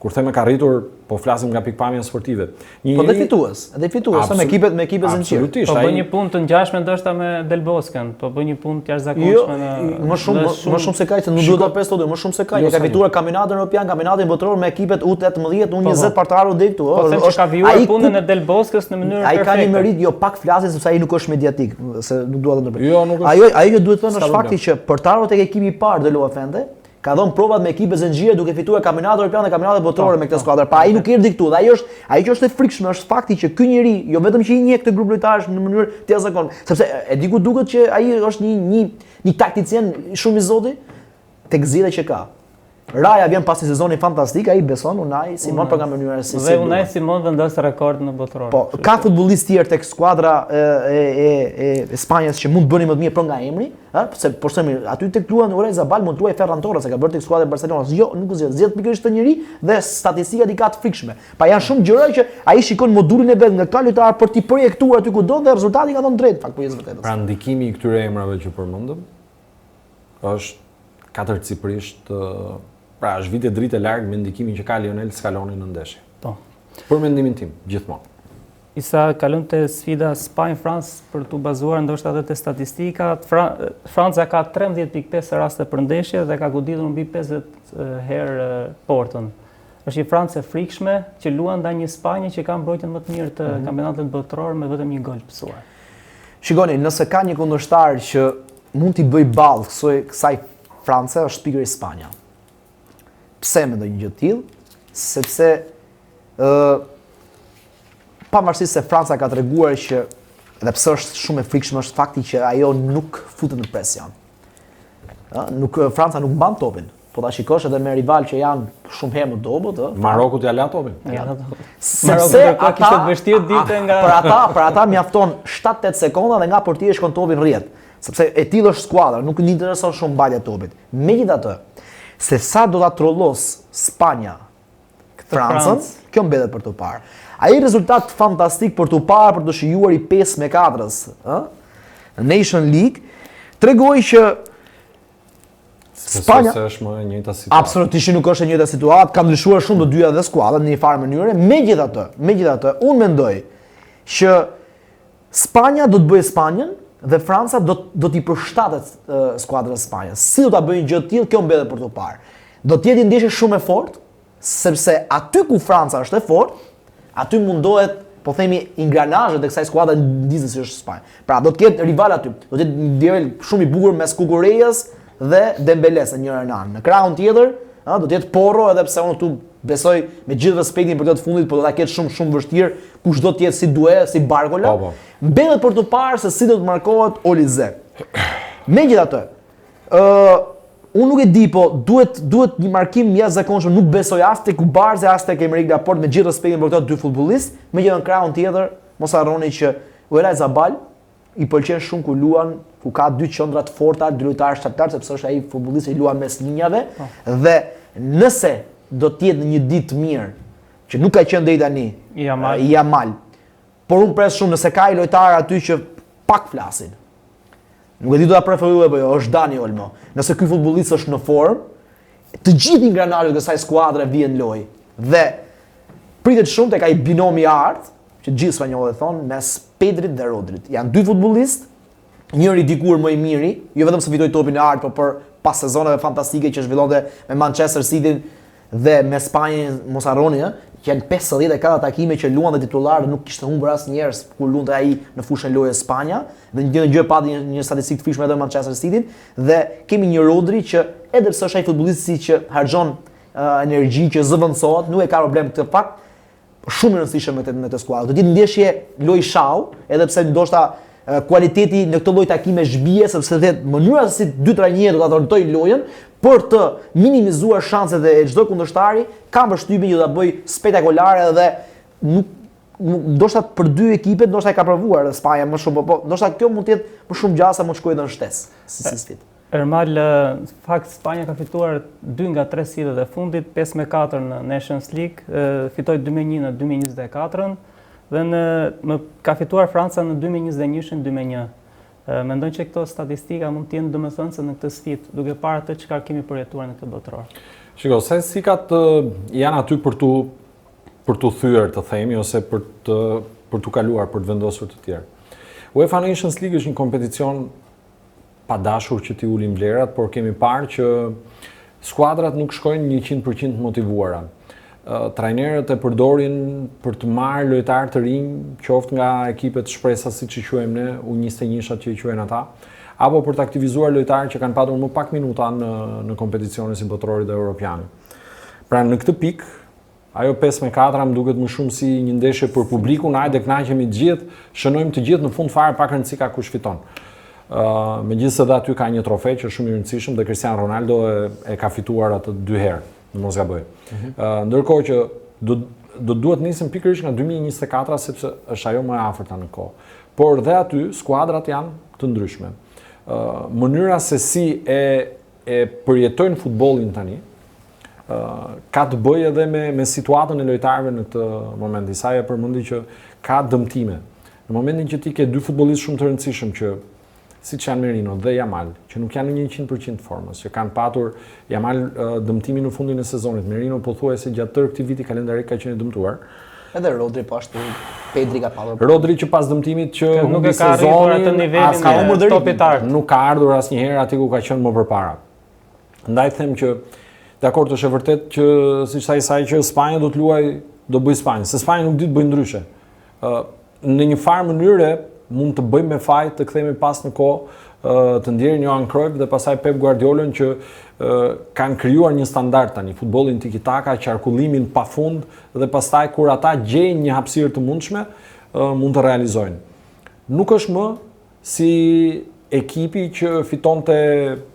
Kur them e ka rritur, po flasim nga pikpamja sportive. Po dhe fitues, me ekipet zënqirë. Absolutisht. Po bën një punë të ngjashme ndoshta me Del Bosken, po bën një punë të jashtëzakonshme më shumë se kaq, se nuk duhet ta pesë, më shumë se kaq. Ka fituar kampionatin evropian, kampionatin botror me ekipet U18, U20 partarë deri këtu. Po them se ka vijuar punën e Del Boskës në mënyrë perfekte. Ai ka një merit, jo pak flasin sepse ai nuk është mediatik, se nuk dua ta ndërprer. Ajo që duhet të thënë është fakti që portarët tek ekipi i parë De La Fuente ka dhënë provat me ekipe zënxhire duke fituar kampionatin evropian dhe kampionatet botërore me këtë skuadër. Pa ai nuk erdhi këtu. Dhe ajo që është e frikshme është fakti që ky njeri, jo vetëm që i njeh këtë grup lojtarësh në mënyrë të jashtëzakonshme, sepse e di ku duket që ai është një takticien shumë i zoti tek zgjidhja që ka. Raja vjen pas një sezoni fantastik, ai beson Unai Simon për mënyrën se si. Dhe Unai Simon vendos rekord në botëror. Po, ka futbollistë tjerë tek skuadra e Spanjës që mund të bëni më të mirë për nga emri, se po themi aty tek luan Ore Zabal mund të luajë Ferran Torres, se ka bërë tek skuadra e Barcelonës. Jo, nuk zgjedh pikërisht të njëri dhe statistikat i ka të frikshme. Pa janë shumë gjëra që ai shikon modulin e vet nga këta lojtarë për t'i projektuar aty kudo dhe rezultati ka dhënë drejt, fakt po jesë vërtetës. Pra ndikimi i këtyre emrave që përmendëm është katërcifrisht. Pra, është vite dritë e largë me ndikimin që ka Lionel Scaloni në ndeshje. Po. Për mendimin tim, gjithmonë. Isa kalon te sfida Spanjë-Francë për t'u bazuar ndoshta edhe te statistikat. Franca ka 13.5 raste për ndeshje dhe ka goditur mbi 50 herë portën. Është një Francë e frikshme që luan ndaj një Spanjë që ka mbrojtjen më të mirë të kampionatit botëror me vetëm një gol pësuar. Shikoni, nëse ka një kundërshtar që mund t'i bëj ballë kësaj France, është pikërisht Spanja. Pse me do një gjë të tillë? Sepse pavarësisht se Franca ka treguar që edhe pse është shumë e frikshme është fakti që ajo nuk futet në presion. Franca nuk mban topin. Po ta shikosh edhe me rival që janë shumë herë më dobët, Marokut ja la topin. Sepse ata kishte vështirë ditë nga për ata mjafton 7-8 sekonda dhe nga portieri shkon topi në rrjet. Sepse e tillë është skuadra, nuk i intereson shumë mbaljja e topit. Megjithatë, se sa do ta trollos Spanja Francën, kjo mbetet për të parë. Ai rezultat fantastik për të parë, për të shijuar i 5-4-s, në Nation League, tregoi që Spanja është më e njëjta situatë. Absolutisht nuk është e njëjta situatë, ka ndryshuar shumë të dyja dhe skuadrat në një farë mënyre. Megjithatë, unë mendoj që Spanja do të bëjë Spanjën dhe Franca do t'i përshtatet skuadrës së Spanjës. Si do ta bëjë gjë të tillë, kjo mbetet për të parë. Do të jetë një ndeshje shumë e fortë, sepse aty ku Franca është e fortë, aty mundohet, po themi, ingranazhet e kësaj skuadre ndizën si është Spanja. Pra do të ketë rival aty. Do të jetë një duel shumë i bukur mes Kukurejës dhe Dembeles në njërin anë. Në krahun tjetër, do të jetë Porro, edhe pse unë këtu besoj me gjithë respektin për këtë të fundit, por do ta ketë shumë vështirë, kush do të jetë si duel, si Bargola. Mbetet për të parë se si do të markohet Olize. Megjithatë, unë nuk e di, po duhet një markim jashtëzakonshëm, nuk besoj as tek Kubarzi as tek Emerick Laporte, me gjithë respektin për këto dy futbollistë, megjithatë në krahun tjetër, mos harroni që Uela Zabal i pëlqen shumë ku luan, ku ka dy qendra të forta, dy lojtarë shtattar, sepse është ai futbollist që luan mes linjave dhe nëse do të jetë në një ditë të mirë, që nuk ka qenë deri tani, Yamal. Por unë pres shumë nëse ka i lojtarë aty që pak flasin. Nuk e di do ta preferoj apo jo, është Dani Olmo. Nëse ky futbollist është në formë, të gjithë ingranazhet e kësaj skuadre vjen lojë. Dhe pritet shumë tek ai binomi art, që gjithë spanjollët thonë, mes Pedrit dhe Rodrit. Janë dy futbollistë, njëri dikur më i miri, jo vetëm se fitoi topin e art, por për pas sezoneve fantastike që zhvillonte me Manchester City dhe me Spanjën, mos harroni, që janë 54 takime që luan dhe titullar dhe nuk kishte humbur asnjëherë kur luante ai në fushën loje Spanja, dhe një gjë pati një statistikë të fishme edhe Manchester City, dhe kemi një Rodri që edhe pse është ai futbollisti që harxhon energji, që zëvendësohet, nuk e ka problem këtë fakt, shumë i rëndësishëm me të skuadrë. Do të jetë ndeshje loj shau, edhe pse ndoshta kualiteti në këtë lloj takime zhbie, sepse vetë mënyra se si dy trajnerët do ta ndërtojnë lojën për të minimizuar shanset e çdo kundërshtari, kam përshtypjen që do ta bëj spektakolare dhe nuk ndoshta për dy ekipet ndoshta e ka provuar Spanja më shumë, po ndoshta kjo mund të jetë më shumë gjasa, mund të shkojë edhe në shtesë si sfidë. Ermal, fakt Spanja ka fituar 2 nga 3 sidhet e fundit, 5-4 në Nations League, fitoi 2-1 në 2024 dhe ka fituar Franca në 2021-ën 2-1. Mendoj që këto statistika mund të jenë domethënëse në këtë sfidë, duke parë atë çka kemi përjetuar në këtë botror. Shiko, statistikat janë aty për tu thyer, të themi, ose për tu kaluar, për të vendosur të tjerë. UEFA Nations League është një kompeticion pa dashur që t'i ulim vlerat, por kemi parë që skuadrat nuk shkojnë 100% motivuara. Trajnerët e përdorin për të marrë lojtarë të rinj, qoftë nga ekipet shpresa siç i quajmë ne, U21-shat që i quajnë ata, apo për të aktivizuar lojtarë që kanë patur më pak minuta në kompeticione si botrorit dhe europian. Pra në këtë pikë, ajo 5-4 më duket më shumë si një ndeshje për publikun, hajde kënaqemi të gjithë, shënojmë të gjithë, në fund fare pak rëndësi ka kush fiton. Megjithëse dhe aty ka një trofe që është shumë i rëndësishëm dhe Cristiano Ronaldo e ka fituar atë 2 herë, në mos gaboj. Ndërkohë që do duhet nisim pikërisht nga 2024 sepse është ajo më e afërta në kohë. Por dhe aty skuadrat janë të ndryshme. Mënyra se si e përjetojnë futbollin tani ka të bëjë edhe me situatën e lojtarëve në këtë moment. Disa e përmendi që ka dëmtime. Në momentin që ti ke dy futbollistë shumë të rëndësishëm që siç janë Merino dhe Yamal, që nuk janë në 100% formës, që kanë patur Yamal dëmtimin në fundin e sezonit. Merino pothuajse gjatë tërë këtij viti kalendarik ka qenë dëmtuar. Edhe Rodri po ashtu, Pedri ka patur. Rodri që pas dëmtimit që nuk e ka arritur atë nivelin e topit art. Nuk ka ardhur asnjëherë aty ku ka qenë më përpara. Ndaj them që dakord është e vërtet që siç tha Isai që Spanja do të luajë, do bëj Spanjë, se Spanja nuk di të bëjë ndryshe. Në një farë mënyre mund të bëjmë me fajt të kthehemi pas në kohë të ndjerin Johan Cruyff dhe pasaj Pep Guardiolën që kanë krijuar një standard tani, futbollin tiki-taka, qarkullimin pafund dhe pastaj kur ata gjejnë një hapësirë të mundshme, mund të realizojnë. Nuk është më si ekipi që fitonte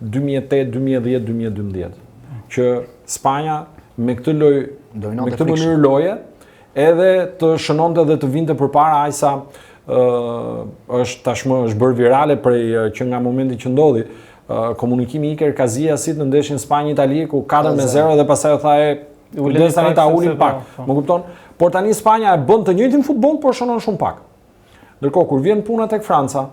2008, 2010, 2012, që Spanja me këtë lojë, me këtë mënyrë loje, edhe të shënonte dhe të vinte përpara aq sa është tashmë është bërë virale prej që nga momenti që ndodhi komunikimi i Iker Casillas në ndeshjen Spanjë-Itali ku 4-0 dhe pastaj u tha ulën tani ta ulim pak. Më kupton? Por tani Spanja e bën të njëjtin futboll por shënon shumë pak. Ndërkohë kur vjen puna tek Franca,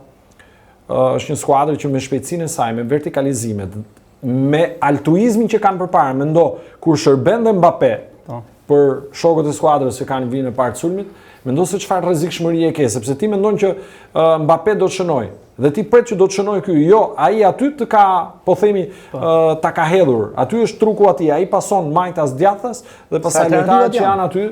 është një skuadër që me shpejtësinë e saj, me vertikalizimet, me altruizmin që kanë përpara, mendo kur shërben dhe Mbappé për shokët e skuadrës që kanë vinë në parë të sulmit, mendo se çfarë rrezikshmërie ke, sepse ti mendon që Mbappé do të shënoj dhe ti pret që do të shënoj ky. Jo, ai aty të ka, po themi, ta ka hedhur. Aty është truku atij, ai pason majtas djathtas dhe pastaj lojtarët që janë aty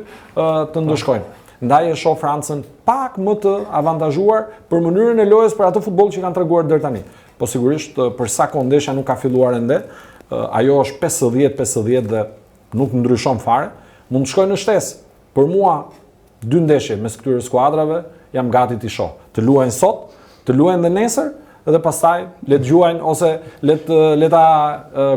të ndëshkojnë. Ndaj e shoh Francën pak më të avantazhuar për mënyrën e lojës për atë futboll që kanë treguar deri tani. Po sigurisht për sa kohë ndeshja nuk ka filluar ende, ajo është 50-50 dhe nuk ndryshon fare, mund të shkojë në shtesë. Për mua 2 ndeshje mes këtyre skuadrave jam gati t'i shoh. Të luajnë sot, të luajnë dhe nesër dhe pastaj le të luajnë ose le ta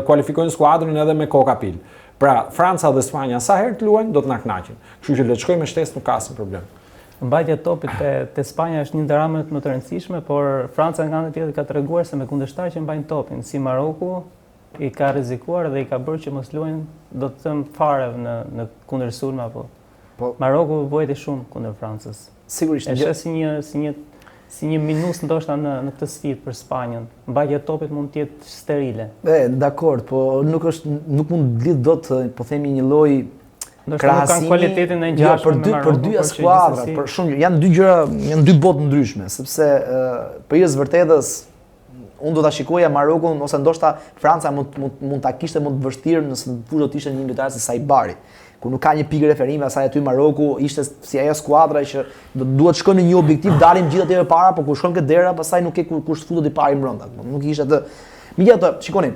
kualifikojnë skuadrën edhe me Coca-Pil. Pra Franca dhe Spanja sa herë të luajnë do të na kënaqin. Kështu që le të shkojmë me shtesë, nuk ka asnjë problem. Mbajtja e topit te Spanja është një ndër ramët më të rëndësishme, por Franca nga ana tjetër ka treguar se me kundërshtar që mbajnë topin, si Maroku, i ka rrezikuar dhe i ka bërë që mos luajnë, do të them fare në kundër sulme apo. Maroku vojti shumë kundër Francës. Sigurisht. Është si një Si një minus ndoshta në këtë sfidë për Spanjën. Mbajtja e topit mund të jetë sterile. Dakord, po nuk mund lidh dot, po themi një lloj ndoshta nuk kanë kualitetin e ngjashëm me Marokun. Për dy skuadra, për shumë janë dy gjëra, janë dy botë ndryshme, sepse për vërtetës unë do ta shikoja Marokun ose ndoshta Franca mund ta kishte më të vështirë nëse do të ishte një lojtar si Saibari, ku nuk ka një pikë referime asaj aty Maroku ishte si ajo skuadra që duhet shkon në një objektiv, dalim gjithë atje para, por kur shkon këtë dera, pastaj nuk ke kush futet i pari brenda. Nuk ishte atë. Megjithatë, shikoni,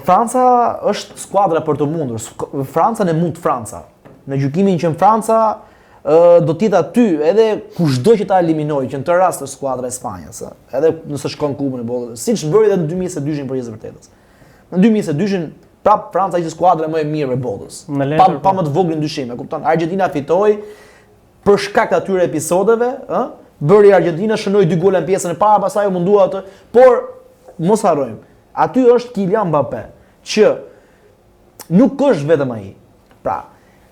Franca është skuadra për të mundur. Franca ne mund Franca. Në gjykimin që në Franca do të jetë aty edhe kushdo që ta eliminojë, që në të rast është skuadra e Spanjës, edhe nëse shkon klubin e botës, siç bëri edhe në 2022 për jeshtë vërtetës. Në 2022 prap Franca ishte skuadra më e mirë e botës. Pa më të vogël ndryshime, kupton? Argentina fitoi për shkak të atyre episodeve, bëri Argentina shënoi 2 gola në pjesën e parë, pastaj u mundua atë, por mos harrojmë, aty është Kylian Mbappé, që nuk është vetëm ai. Pra,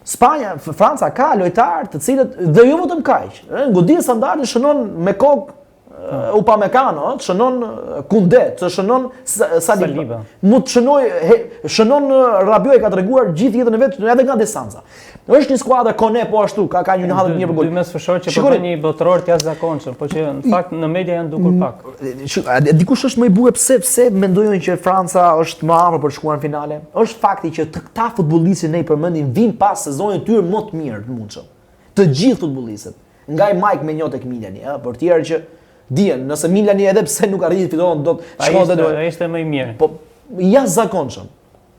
Franca ka lojtarë të cilët dhe jo vetëm kaq, godin standardi shënon me kokë Upamecano, të shënon Koundé, të shënon Saliba. Mund të shënon Rabiot e ka treguar gjithë jetën e vet edhe nga distanca. Është një skuadër Kone po ashtu, ka një hallë të mirë për gol. Dy mesfueshor që po një botëror të jashtëzakonshëm, por që në fakt në media janë dukur pak. Dikush është më i bukur pse mendojnë që Franca është më afër për të shkuar në finale? Është fakti që këta futbollistë ne i përmendim vin pas sezonit tyre më të mirë të mundshëm. Të gjithë futbollistët, nga Mike Maignan tek Milani, për tjerë që dihen, nëse Milani edhe pse nuk arriti të fiton do të shkonte do. Ai ishte më i mirë. Po jashtëzakonshëm.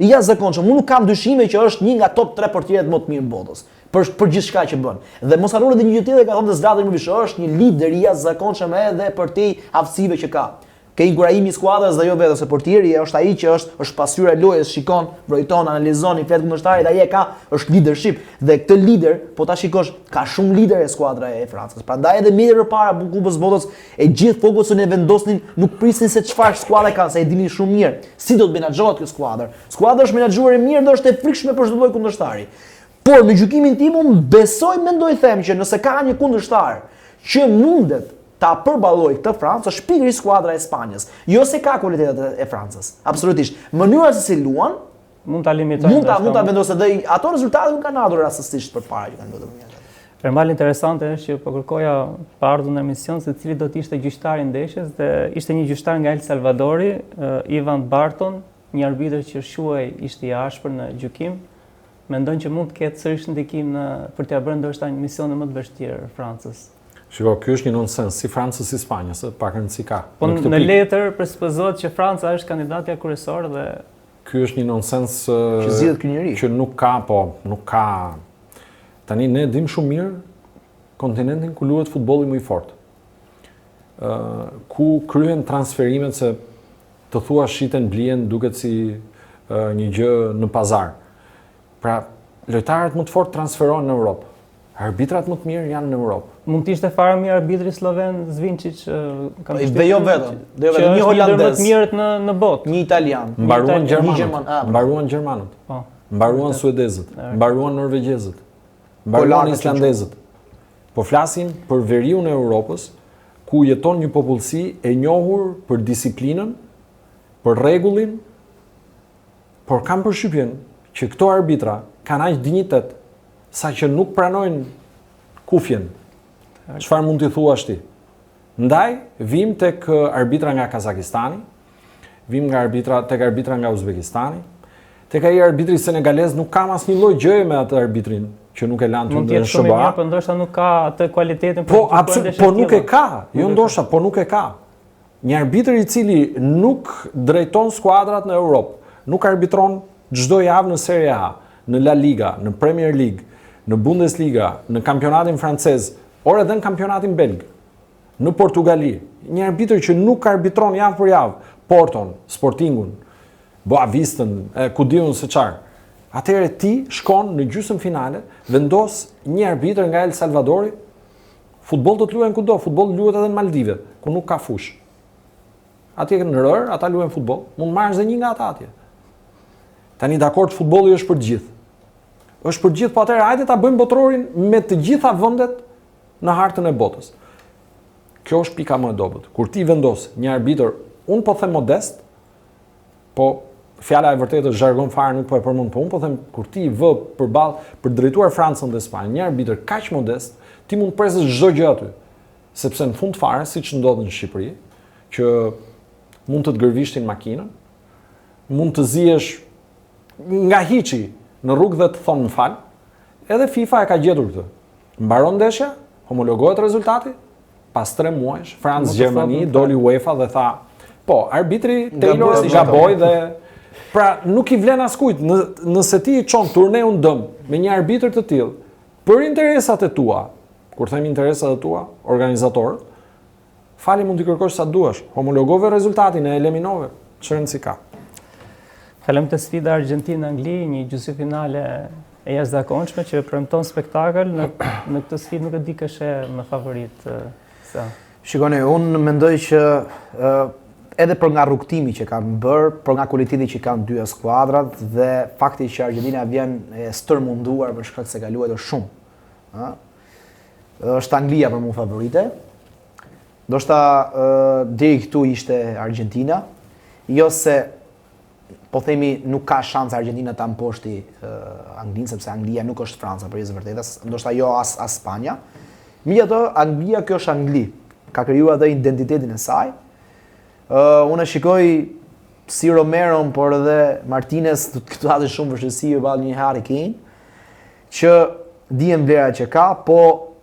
Jashtëzakonshëm. Unë nuk kam dyshime që është një nga top 3 portierët më të mirë në botës. Për gjithçka që bën. Dhe mos harroni edhe një gjë tjetër, ka thënë Zlatan Ibrahimović, është një lider i jashtëzakonshëm edhe për te aftësive që ka. Ke Ibrahimi i skuadrës dhe jo vetëm se portieri është ai që është pasqyra e lojës, shikon, projton, analizon, i flet kundërshtarit, ai është leadership dhe këtë lider, po ta shikosh, ka shumë lider e skuadra e Francës. Prandaj edhe mirë përpara Kupës Botës e gjithë fokusin e vendosnin, nuk prisnin se çfarë skuadre kanë, se e dinin shumë mirë si do të menaxhohet kjo skuadër. Skuadra është menaxhuar e mirë dhe është e frikshme për çdo lloj kundërshtari. Por në gjykimin tim unë mendoj them që nëse ka një kundërshtar që mundet ta përballoj këtë Francë, është pikërisht skuadra e Spanjës. Jo se ka kualitetet e Francës, absolutisht. Mënyra se si luan mund ta limitojnë. Mund ta vendosë dhe ato rezultate nuk kanë ardhur rastësisht përpara që kanë ndodhur mirë. Për mal interesante është që po kërkoja pa ardhur në emision se cili do të ishte gjyqtari i ndeshjes dhe ishte një gjyqtar nga El Salvadori, Ivan Barton, një arbitër që shuaj ishte i ashpër në gjykim. Mendon që mund të ketë sërish ndikim për t'ia bërë ndoshta një mision më të vështirë Francës. Shiko, ky është një nonsens, si Francës si Spanjës, pak rëndësi ka. Po në letër presuppozohet që Franca është kandidatja kryesore dhe ky është një nonsens që zgjidhet ky njeri. Që nuk ka. Tani ne dim shumë mirë kontinentin ku luhet futbolli më i fortë. Ku kryhen transferimet se të thua shiten blihen duket si një gjë në pazar. Pra, lojtarët më të fortë transferohen në Europë. Arbitrat më të mirë janë në Europë. Mund të ishte fare mirë arbitri sloven Zvincic, dhe jo vetëm, një holandez, më të mirët në botë, një italian, mbaruan gjermanët, mbaruan suedezët, mbaruan norvegjezët, mbaruan islandezët. Po flasim për veriun e Europës, ku jeton një popullsi e njohur për disiplinën, për rregullin, por kam përshtypjen që këto arbitra kanë aq dinjitet sa që nuk pranojnë kufjen. Çfarë mund t'i thuash ti? Ndaj, vim tek arbitra nga Kazakistani, vim tek arbitra nga Uzbekistani, tek ai arbitri senegalez nuk kam asnjë lloj gjëje me atë arbitrin që nuk e lan të ndër SBA. Po ndoshta nuk ka atë cilëtetin po nuk e ka. Jo ndoshta, po nuk e ka. Një arbitër i cili nuk drejton skuadrat në Europë, nuk arbitron çdo javë në Serie A, në La Liga, në Premier League, në Bundesliga, në kampionatin francez, or edhe në kampionatin belg, në Portugali. Një arbitër që nuk arbitron javë për javë, Porton, Sportingun, Boavistën, ku diun se çfarë. Atëherë ti shkon në gjysmë finale, vendos një arbitër nga El Salvadori, futboll do të luajnë kudo, futboll luhet edhe në Maldive, ku nuk ka fush. Atje në rër, ata luajnë futboll, mund marrësh edhe një nga ata atje. Tani dakord, futbolli është për gjithë. Është për gjithë, po atëherë hajde ta bëjmë botrorin me të gjitha vendet në hartën e botës. Kjo është pika më e dobët. Kur ti vendos një arbitër, unë po them modest, po fjala e vërtetë është zhargon fare nuk po e përmend, po unë po them kur ti vë për drejtuar Francën dhe Spanjën, një arbitër kaq modest, ti mund të presësh çdo gjë aty. Sepse në fund fare, siç ndodh në Shqipëri, që mund të gërvishtin makinën, mund të zihesh nga hiçi në rrugë dhe të thonë më fal, edhe FIFA e ka gjetur këtë. Mbaron ndeshja, homologohet rezultati, pas 3 muajsh, Francë-Gjermani doli UEFA dhe tha, po, arbitri Taylor gaboi dhe pra nuk i vlen askujt, nëse ti i çon turneun dëm me një arbitër të tillë, për interesat e tua, kur them interesat e tua, organizatorët, fali mund t'i kërkosh sa duash, homologove rezultatin e eliminove, çfarë rëndësi ka. Kalojmë te sfida Argentinë-Angli, një gjysmëfinale e jashtëzakonshme që premton spektakël. Në këtë sfidë nuk e di kush është më favorit sa. Shikoni, unë mendoj që edhe për nga rrugtimi që kanë bërë, për nga kualiteti që kanë dyja skuadrat dhe fakti që Argentina vjen e stërmunduar për shkak se ka luajtur shumë. Është Anglia për mua favorite. Ndoshta deri këtu ishte Argentina. Jo se po themi nuk ka shans Argentina ta mposhti Anglinë, sepse Anglia nuk është Franca për të vërtetës, ndoshta jo as Spanja. Megjithatë, Anglia kjo është Angli. Ka krijuar atë identitetin e saj. Unë shikoj si Romero, por edhe Martinez këtu atë shumë vështirësi përballë një Harry Kane, që dihen vlerat që ka, po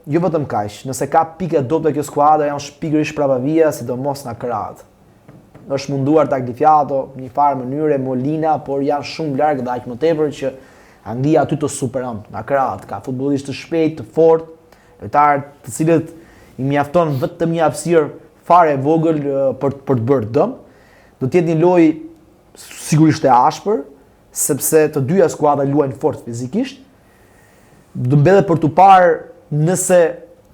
jo vetëm kaq. Nëse ka pikë dobët kjo skuadër, janë pikërisht Pravavia, sidomos në krahët. Është munduar Tagliafico në një farë mënyre, Molina, por janë shumë larg dhe aq më tepër që Anglia aty të superon në krahët. Ka futbollistë të shpejtë, të fortë, lojtarë të cilët i mjafton vetëm një hapësirë fare vogël për të bërë dëm. Do të jetë një lojë sigurisht e ashpër, sepse të dyja skuadrat luajnë fort fizikisht. Do mbethet për të parë nëse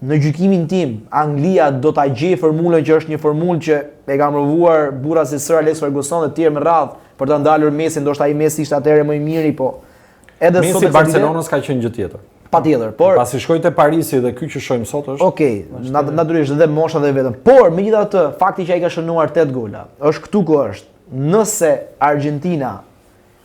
në gjykimin tim Anglia do ta gjejë formulën që është një formulë që e ka provuar burra si Sir Alex Ferguson dhe të tjerë me radhë për ta ndalur Messi, ndoshta ai Messi ishte atëherë më i miri, po edhe Messi Barcelonës ka qenë gjë tjetër. Patjetër, por pasi shkoi te Parisi dhe ky që shohim sot është. Okej, natyrisht edhe mosha dhe vetëm. Por megjithatë, fakti që ai ka shënuar 8 gola, është këtu ku është. Nëse Argentina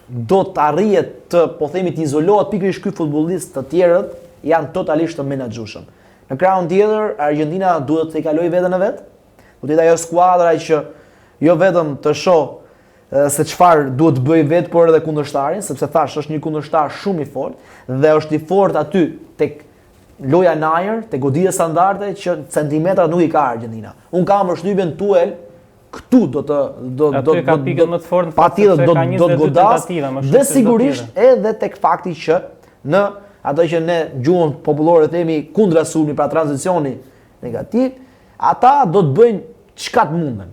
do të arrijë të, po themi, të izolohet pikërisht ky futbollist, të tjerët janë totalisht të menaxhueshëm. Në krahun tjetër, Argentina duhet të kalojë veten e vet. Do të jetë ajo skuadra që jo vetëm të shoh se çfarë duhet të bëj vetë, por edhe kundërshtarin, sepse thash është një kundërshtar shumë i fortë dhe është i fortë aty tek loja në ajër, tek goditja standarde që centimetrat nuk i ka Argentina. Un kam përshtypjen tuel këtu do ka pikën më të fortë, patjetër do të godas dhe sigurisht edhe tek fakti që në ato që ne gjuhën popullore themi kundrasulmi, pra tranzicioni negativ, ata do të bëjnë çka të munden.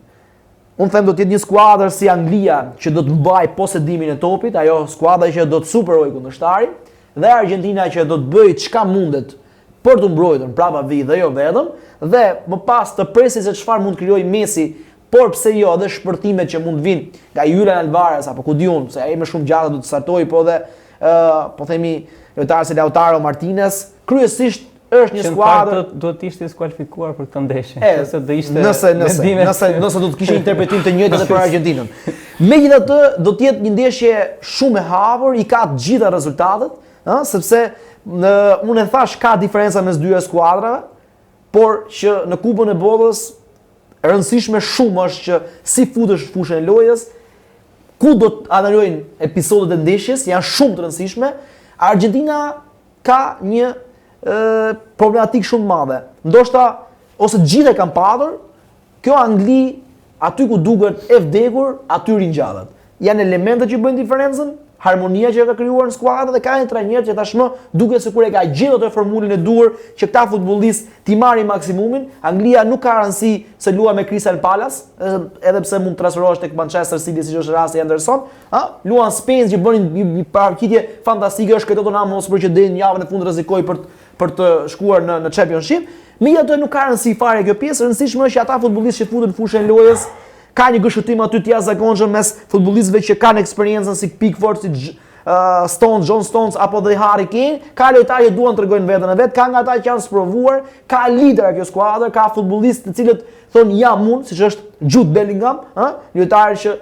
Unë them do të jetë një skuadër si Anglia që do të mbaj posedimin e topit, ajo skuadra që do të superojë kundërshtarin, dhe Argentina që do të bëjë çka mundet për të mbrojtur prapa vi dhe jo vetëm, dhe më pas të presi se çfarë mund të krijojë Messi, por pse jo edhe shpërtimet që mund vinë nga Julian Alvarez apo ku diun, se ai më shumë gjatë do të startojë, po dhe po themi lojtarë si Lautaro Martinez, kryesisht është një skuadër duhet të ishte skualifikuar për këtë ndeshje. Nëse do të kishte interpretim të njëjtë edhe për Argentinën. Megjithatë, do të jetë një ndeshje shumë e hapur, i ka të gjitha rezultatet, sepse unë e thash ka diferenca mes dyja skuadrave, por që në Kupën e Botës e rëndësishme shumë është që si futesh në fushën e lojës, ku do të analojnë episodet e ndeshjes, janë shumë të rëndësishme. Argentina ka një problematik shumë madhe. Ndoshta ose gjithë e kanë padur, kjo Angli aty ku duket e vdekur, aty ringjallet. Janë elementet që bëjnë diferencën, harmonia që ka krijuar në skuadrë dhe ka një trajner që tashmë duket sikur e ka gjetur atë formulën e duhur që këta futbollistë ti marrin maksimumin. Anglia nuk ka rëndësi se luaj me Crystal Palace, edhe pse mund të transferohesh tek Manchester City siç është rasti i Anderson, luan Spence që bënin një paraqitje fantastike, është këto Tottenham Hotspur që deri në javën e fundit rrezikoi për të shkuar në Championship. Megjithatë nuk ka rëndësi fare kjo pjesë, rëndësishme është që ata futbollistë që futen në fushën e lojës ka një gëshëtim aty të jashtëzakonshëm mes futbollistëve që kanë eksperiencën si Pickford, si John Stones apo dhe Harry Kane, ka lojtarë që duan të tregojnë veten e vet, ka nga ata që janë sprovuar, ka lider kjo skuadër, ka futbollistë të cilët thonë jam unë, siç është Jude Bellingham, lojtar që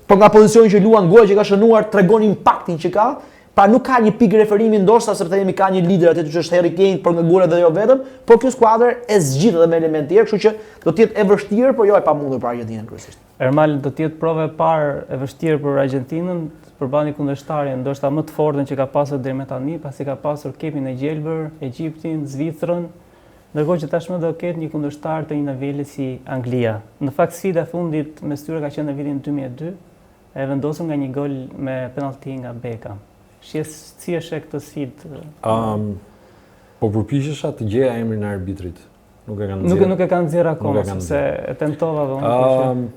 po nga pozicioni që luan, gola që ka shënuar tregon impaktin që ka. Pra nuk ka një pikë referimi ndoshta sepse themi ka një lider aty që është Harry Kane për nga golat dhe jo vetëm, por kjo skuadër e zgjidh edhe me elementë tjerë, kështu që do të jetë e vështirë, por jo e pamundur për Argentinën kryesisht. Ermal do të jetë provë e parë e vështirë për Argentinën, përballë kundërshtarin ndoshta më të fortën që ka pasur deri më tani, pasi ka pasur kepin e gjelbër, Egjiptin, Zvicrën, ndërkohë që tashmë do ketë një kundërshtar të një niveli si Anglia. Në fakt sfida e fundit mes tyre ka qenë në vitin 2002, e vendosur nga një gol me penallti nga Beckham. Si e sheh këtë sfidë? Po përpiqesha të gjeja emrin e arbitrit. Nuk e kanë nxjerrë. Nuk e kanë nxjerrë akoma, sepse e tentova dhe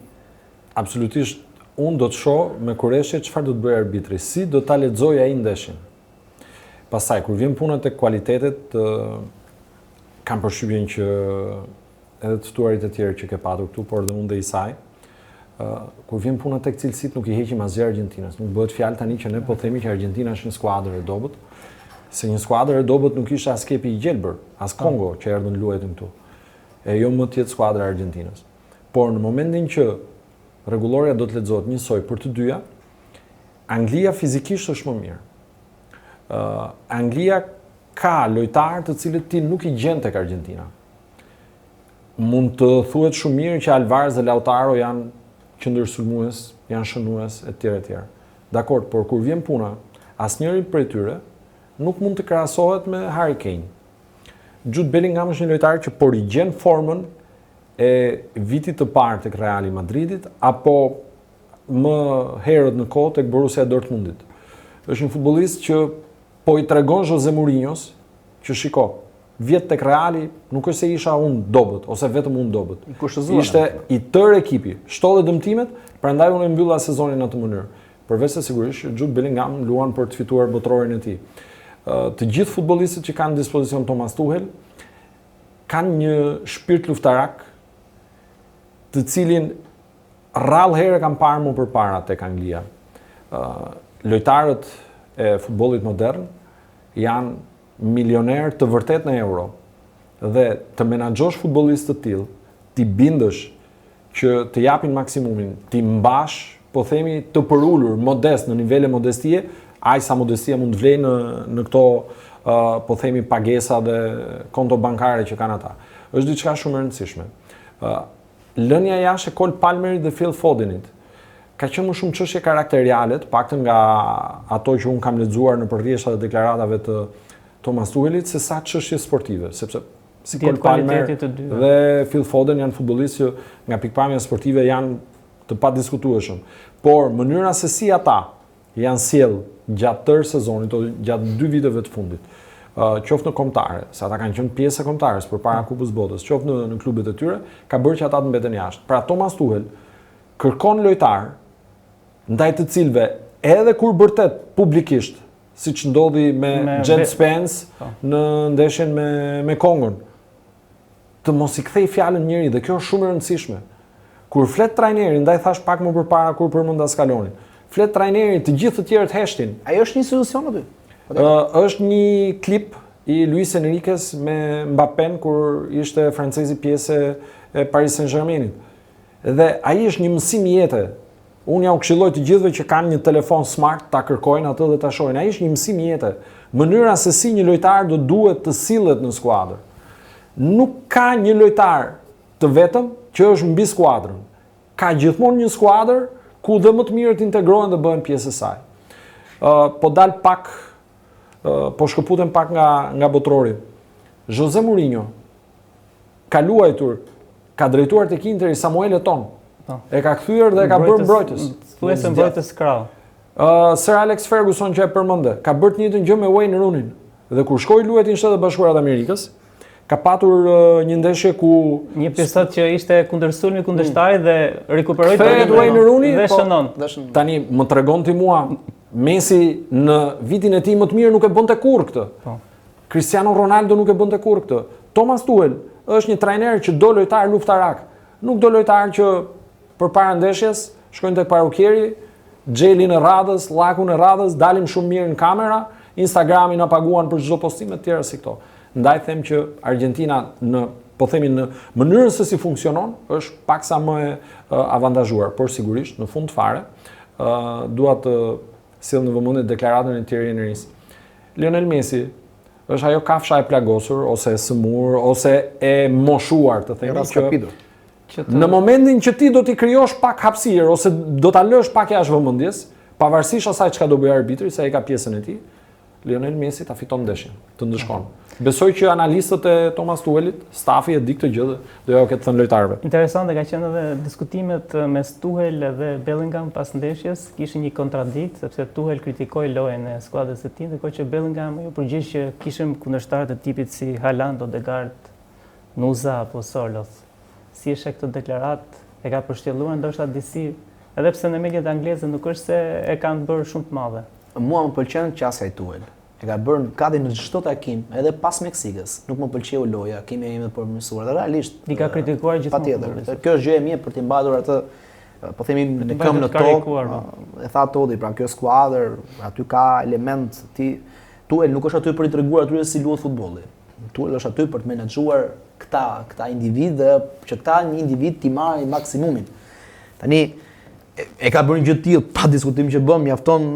absolutisht unë do të shoh me kureshje çfarë do të bëjë arbitri, si do ta lexojë ai ndeshin. Pastaj kur vjen puna tek kualitetet, kam përshtypjen që edhe të ftuarit e tjerë që ke patur këtu, por edhe unë dhe Isai, kur vjen puna tek cilësit nuk i heqim asgjë Argentinës. Nuk bëhet fjalë tani që ne po themi që Argentina është një skuadër e dobët, se një skuadër e dobët nuk ishte as kepi i gjelbër, as Kongo që erdhën luajtën këtu. E jo më të jetë skuadra e Argentinës. Por në momentin që rregulloria do të lexohet njësoj për të dyja, Anglia fizikisht është më mirë. Anglia ka lojtarë të cilët ti nuk i gjen tek Argentina. Mund të thuhet shumë mirë që Alvarez dhe Lautaro janë qendërsulmues, janë shënues etj. Dakor, por kur vjen puna, asnjëri prej tyre nuk mund të krahasohet me Harry Kane. Jude Bellingham është një lojtar që por i gjen formën e vitit të parë tek Real Madridit apo më herët në kohë tek Borussia Dortmundit. Është një futbollist që po i tregon Jose Mourinho's që shiko, vjet tek Reali nuk është se isha unë dobët ose vetëm unë dobët. Ishte i tërë ekipi, shtolli dëmtimet, prandaj unë mbylla sezonin në atë mënyrë. Përveç se sigurisht Jude Bellingham luan për të fituar botrorin e tij. Të gjithë futbollistët që kanë në dispozicion Thomas Tuchel kanë një shpirt luftarak, të cilin rrallë herë kanë parë më përpara tek Anglia. Lojtarët e futbollit modern janë milioner të vërtet në euro dhe të menaxhosh futbollistë të tillë, ti bindësh që të japin maksimumin, ti mbash, po themi të përulur, modest në nivele modestie, aq sa modestia mund të vlejë në këto po themi pagesa dhe konto bankare që kanë ata. Është diçka shumë e rëndësishme. Lënia jashtë e Cole Palmerit dhe Phil Fodenit ka qenë më shumë çështje karakteriale, paktën nga ato që un kam lexuar në përrjeshtat dhe deklaratave të Thomas Tuchelit, se sa çështje sportive, sepse si Cole Palmer dhe Phil Foden janë futbollistë që nga pikpamja sportive janë të padiskutueshëm. Por mënyra se si ata janë sjell gjatë tërë sezonit ose gjatë 2 viteve të fundit, qoftë në kombëtare, se ata kanë qenë pjesë e kombëtarës përpara Kupës Botës, qoftë në klubet e tyre, ka bërë që ata të mbeten jashtë. Pra Thomas Tuchel kërkon lojtar ndaj të cilëve edhe kur bërtet publikisht, siç ndodhi me Jens Spence në ndeshjen me Kongon, të mos i kthej fjalën njëri, dhe kjo është shumë e rëndësishme. Kur flet trajneri, ndaj thash pak më përpara kur përmenda Scaloni, flet trajneri, të gjithë të tjerët heshtin. Ai është një institucion aty? Është një klip i Luis Enriquez me Mbappén kur ishte francezi pjesë e Paris Saint-Germainit. Dhe ai është një mësim jete. Unë ja u këshilloj të gjithëve që kanë një telefon smart ta kërkojnë atë dhe ta shohin. Ai është një mësim jete. Mënyra se si një lojtar do duhet të sillet në skuadër. Nuk ka një lojtar të vetëm që është mbi skuadrën. Ka gjithmonë një skuadër ku dhe më të mirët integrohen dhe bëhen pjesë e saj. Po dal pak, po shkëputem pak nga botrori. Jose Mourinho ka luajtur, ka drejtuar tek Interi Samuel Eto'o. E ka kthyer dhe e ka bërë mbrojtës. Thuajse mbrojtës krau. Sir Alex Ferguson që e përmendë, ka bërë të njëjtën gjë me Wayne Rooneyn. Dhe kur shkoi luajti në Shtetet Bashkuara të Amerikës, ka patur një ndeshje ku një episod që ishte kundërsulmi kundërshtarit dhe rikuperoi Wayne Rooney dhe shënon. Tani më tregon ti mua Messi në vitin e tij më të mirë nuk e bënte kurrë këtë. Cristiano Ronaldo nuk e bënte kurrë këtë. Thomas Tuchel është një trajner që do lojtar luftarak, nuk do lojtar që përpara ndeshjes shkojnë tek parukieri, xhelin e radhës, llakun e radhës, dalim shumë mirë në kamera, Instagrami na paguan për çdo postim të tjera si këto. Ndaj them që Argentina po themi në mënyrën se si funksionon, është paksa më e avantazhuar, por sigurisht në fund fare dua të sill në vëmendje deklaratën e Thierry Henrys. Lionel Messi është ajo kafsha e plagosur ose e sëmur ose e moshuar, të themi që në momentin që ti do t'i krijosh pak hapësirë ose do ta lësh pak jashtë vëmendjes, pavarësisht asaj çka do bëj arbitri, se ai ka pjesën e tij, Lionel Messi ta fiton ndeshjen, të ndëshkon. Besoj që analistët e Thomas Tuchelit, stafi e di këtë gjë dhe do ja ketë thënë lojtarëve. Interesante ka qenë edhe diskutimet mes Tuchel dhe Bellingham pas ndeshjes, kishin një kontradikt sepse Tuchel kritikoi lojën e skuadrës së tij, ndërkohë që Bellingham ju përgjigj që kishim kundërshtarë të tipit si Haaland, Odegaard, Nusa apo Sorloth. Si është këtë deklarat, e ka përshtjelluar ndoshta disi, edhe pse në mediat angleze nuk është se e kanë bërë shumë të madhe. Mua më pëlqen qasja e Tuchel. E ka bërë gati në çdo takim, edhe pas Meksikës. Nuk më pëlqeu loja, kemi jemi të përmirësuar. Dhe realisht I ka kritikuar gjithmonë. Patjetër. Kjo është gjë e mirë për t'i mbajtur atë, po themi në këmbë në tokë. E tha Todi, pra kjo skuadër, aty ka element Tuchel nuk është aty për i treguar atyre si luhet futbolli. Tuchel është aty për të menaxhuar këta individ dhe që këta një individ t'i marrë maksimumin. Tani e ka bërë një gjë të tillë pa diskutim që bëm, mjafton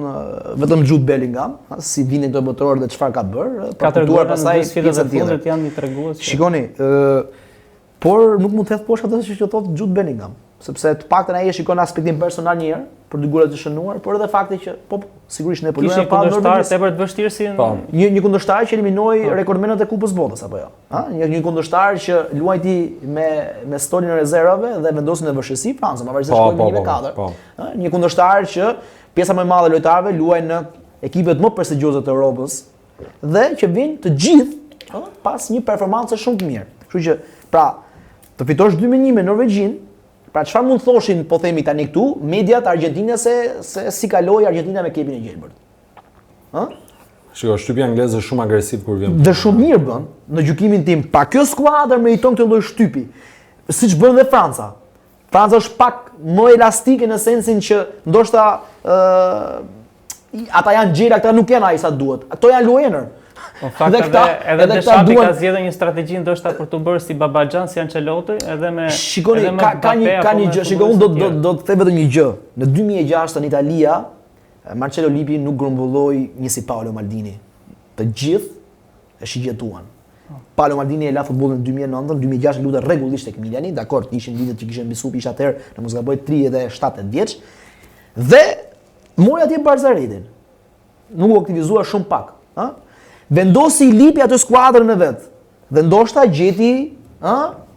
vetëm Jude Bellingham, si vini këto botëror dhe çfarë ka bërë, pa kuptuar pastaj pjesën tjetër janë një tregues. Shikoni, por nuk mund të theth poshtë atë që thot Jude Bellingham, sepse të paktën ai e shikon aspektin personal një herë për dy gola të shënuar, por edhe fakti që sigurisht ne po luajmë pa kundërshtar tepër të vështirë si një kundërshtar që eliminoi rekordmenët e Kupës Botës apo jo. Një kundërshtar që luajti me stolin e rezervave dhe vendosin në vështirësi Franca, pavarësisht shkojmë 1-4. Një kundërshtar që pjesa më e madhe e lojtarëve luajnë në ekipet më prestigjioze të Europës dhe që vijnë të gjithë pas një performance shumë të mirë. Kështu që pra të fitosh 2-1 me Norvegjin. Pra çfarë mund thoshin, po themi tani këtu, mediat Argentinës se si kaloi Argentina me kepin e gjelbërt. Shiko, shtypja angleze është shumë agresiv kur vjen. Dhe shumë mirë bën, në gjykimin tim, pa kjo skuadër meriton këtë lloj shtypi. Siç bën dhe Franca. Franca është pak më elastike në sensin që ndoshta ata janë gjela, këta nuk janë ai sa duhet. Ato janë luenër. Në fakt edhe Deshapi ka zgjedhur një strategji ndoshta për të bërë si Babaxhan, si Ancelotti, edhe me Shikoni, ka një gjë, shikoj unë do të them vetëm një gjë. Në 2006 në Italia, Marcello Lippi nuk grumbulloi një si Paolo Maldini. Të gjithë e shigjetuan. Paolo Maldini e la futbollin në 2009, 2006 lutet rregullisht tek Milani, dakor, ishin vitet që kishte mbisupi ish atëherë, në mos gaboj 37 vjeç. Dhe mori atje Barzaretin. Nuk u aktivizua shumë pak, vendosi Lippi atë skuadrën e vet. Dhe ndoshta gjeti,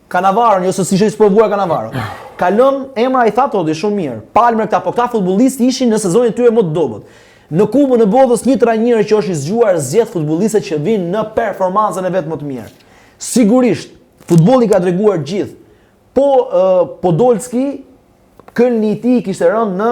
Cannavaro, ose si ishte provuar Cannavaro. Ka lënë emra i tha Todi shumë mirë. Palmer këta, po këta futbollistë ishin në sezonin e tyre më të dobët. Në Kupën e Botës një trajner që është i zgjuar zgjedh futbollistët që vinë në performancën e vet më të mirë. Sigurisht, futbolli ka treguar gjithë. Podolski, këllni i tij kishte rënë në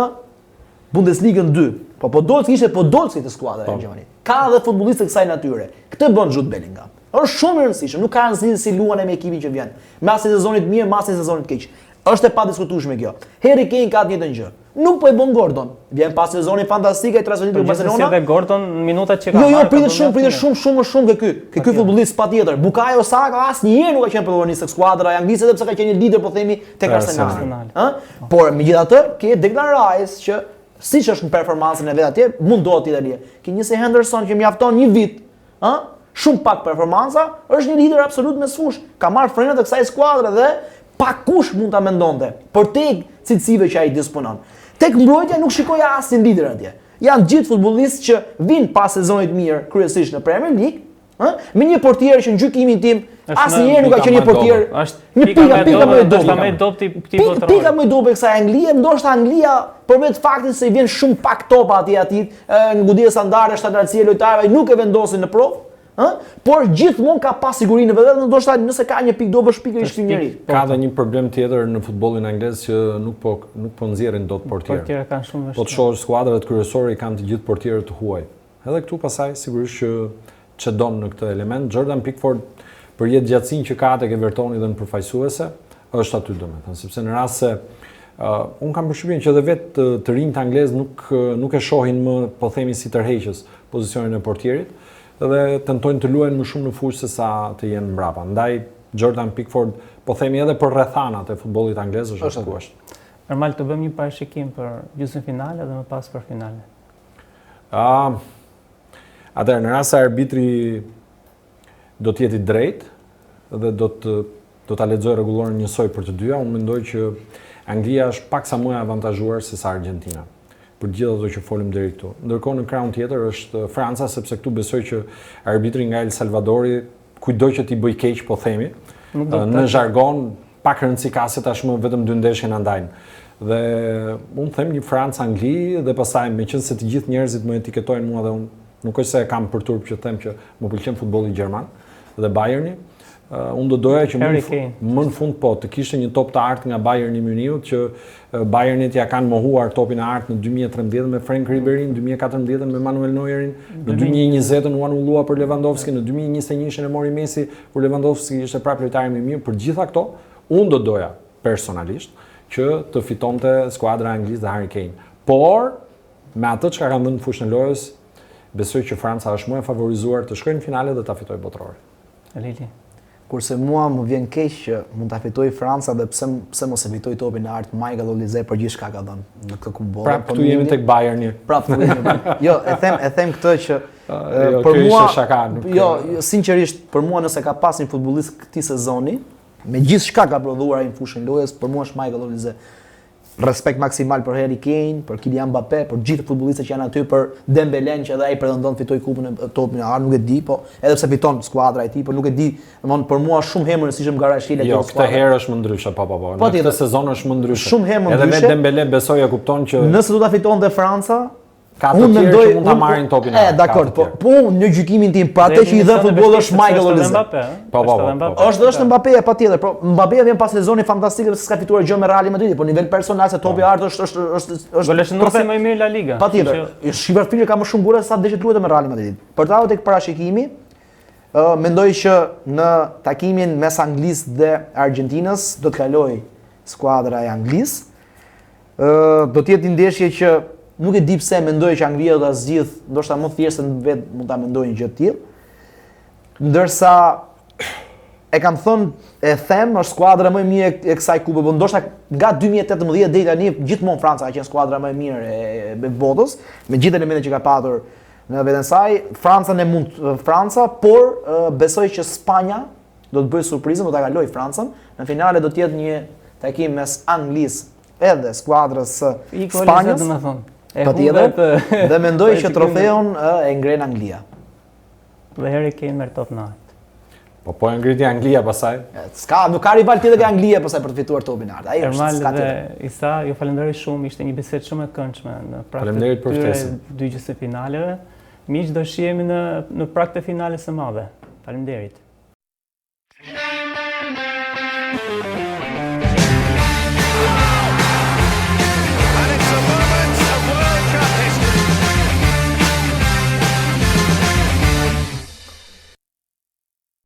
Bundesligën 2. Po Podolski ishte Podolski të skuadrës e Gjermanisë. Ka edhe futbollistë kësaj natyre. Këtë bën Jude Bellingham. Është shumë i rëndësishëm, nuk ka rëndësi si luan me ekipin që vjen. Mbas sezonit mirë, mbas sezonit keq. Është e padiskutueshme kjo. Harry Kane ka të njëjtën gjë. Nuk po e bën Gordon. Vjen pas sezonit fantastik ai transferit për Barcelona. Si edhe Gordon minutat që ka marrë. Jo, pritet shumë më shumë ke ky. Ke ky futbollist patjetër. Bukayo Saka asnjëherë nuk ka qenë protagonist e skuadra angleze edhe pse ka qenë lider po themi tek Arsenal. Por megjithatë, ke Declan Rice që siç është në performancën e vet atje, mundohet Italia. Ke një Henderson që mjafton një vit, shumë pak performanca, është një lider absolut me sfush. Ka marrë frenat e kësaj skuadre dhe pa kush mund ta mendonte për tek cilësive që ai disponon. Tek mbrojtja nuk shikoj asnjë lider atje. Janë gjithë futbollistë që vinë pas sezonit mirë, kryesisht në Premier League, me një portier që në gjykimin tim asnjëherë nuk ka qenë një portier. Një pika më e dobët. Pika më e dobët kësaj Anglie, ndoshta Anglia përveç faktit se i vjen shumë pak topa aty, në goditje standarde, shtatërsia e lojtarëve nuk e vendosin në provë, por gjithmonë ka pas sigurinë vetë, ndoshta nëse ka një pikë dobësh pikërisht ky njeri. Ka edhe një problem tjetër në futbollin anglez që nuk po nxjerrin dot portier. Portierët kanë shumë vështirë. Po të shohësh skuadrat kryesore i kanë të gjithë portierët të huaj. Edhe këtu pasaj sigurisht që çedon në këtë element. Jordan Pickford për jetë gjatësinë që ka tek Evertoni dhe në përfaqësuese është aty domethënë, sepse në rast se Unë kam përshtypjen që edhe vetë të rinjt anglez nuk e shohin më, po themi si tërheqës, pozicionin e portierit dhe tentojnë të luajnë më shumë në fushë se sa të jenë mbrapa. Ndaj Jordan Pickford, po themi edhe për rrethanat e futbollit anglez është ku është. Ermal, të bëjmë një parashikim për gjysmën finale dhe më pas për finale. Atëherë, në rast se arbitri do të jetë i drejtë dhe do ta lexojë rregulloren njësoj për të dyja, unë mendoj që Anglia është pak sa më e avantazhuar se sa Argentina. Për gjithë ato që folim deri këtu. Ndërkohë në krahun tjetër është Franca, sepse këtu besoj që arbitri nga El Salvadori, kujdo që t'i bëj keq, po themi, në zhargon pak rëndësi ka se tashmë vetëm 2 ndeshje na ndajnë. Dhe unë them një Francë-Angli dhe pastaj meqense të gjithë njerëzit më etiketojnë mua dhe unë nuk është se kam për turp që them që më pëlqen futbolli gjerman dhe Bayerni, unë do doja që më në fund po të kishte një top të artë nga Bayerni Muniut, që Bayernit ja kanë mohuar topin e artë në 2013 me Frank Ribery'n, 2014 me Manuel Neuerin, në 2020 u anullua për Lewandowski, në 2021 e mori Messi, kur Lewandowski ishte prapë lojtari më i mirë. Për gjitha këto, unë do doja personalisht që të fitonte skuadra anglisë dhe Harry Kane. Por, me atë që ka kanë dhënë në fushën e lojës, besoj që Franca është më e favorizuar të shkojnë në finale dhe ta fitojë botërore. Lili. Kurse mua më vjen keq që mund ta fitojë Franca dhe pse mos e fitoi topin e artë Michael Olise për gjithçka ka dhënë në këtë kupë bolle. Prapë këtu jemi tek Bayerni. Prapë këtu jemi. Jo, e them këtë që për mua jo, sinqerisht për mua nëse ka pas një futbollist këtij sezoni, me gjithçka ka prodhuar ai në fushën e lojës, për mua është Michael Olise. Respekt maksimal për Harry Kane, për Kylian Mbappé, për gjithë futbollistët që janë aty, për Dembelen që edhe ai pretendon të fitojë kupën e topin e artë, nuk e di, po edhe pse fiton skuadra e tij, por nuk e di, domthonë për mua shumë hemër si Garashile kjo skuadra. Jo, këtë herë është më ndryshe, po. Në këtë sezon është më ndryshe. Shumë hemër ndryshe. Edhe vetë Dembele besoj e kupton që nëse do ta fitonte Franca, ka të tjerë që mund ta marrin topin e artë. Dakor, po në gjykimin tim, për atë që i dha futbolli është Michael Olise. Është Mbappé patjetër, por Mbappé vjen pas sezoni fantastik se s'ka fituar gjë me Real Madrid, por nivel personal se topi i artë është goleshënuesi më i mirë La Liga. Patjetër. Shqiparfili ka më shumë gole se sa deshet luajtë me Real Madrid. Për ta tek parashikimi, mendoj që në takimin mes Anglisë dhe Argentinës do të kalojë skuadra e Anglisë. Do të jetë një ndeshje që nuk e di pse mendoj që Anglia do ta zgjidh, ndoshta më thjesht se vetë mund ta mendojë një gjë të tillë. Ndërsa e kam thënë, e them, është skuadra më e mirë e kësaj kupe, por ndoshta nga 2018 deri tani gjithmonë Franca ka qenë skuadra më e mirë e botës, me gjithë elementet që ka patur në veten saj. Franca, por besoj që Spanja do të bëjë surprizën, do ta kalojë Francën. Në finale do të jetë një takim mes Anglisë edhe skuadrës së Spanjës. Patjetër, dhe mendoj që trofeun e ngren Anglia. Dhe Harry Kane merr top në art. Po e ngriti Anglia pasaj. Nuk ka rival tjetër nga Anglia pasaj për të fituar topin e art. Ai është s'ka tjetër. Isa, ju falenderoj shumë, ishte një bisedë shumë e këndshme në prag të dy gjysmëfinaleve. Miq, do shihemi në prag të finales së madhe. Faleminderit.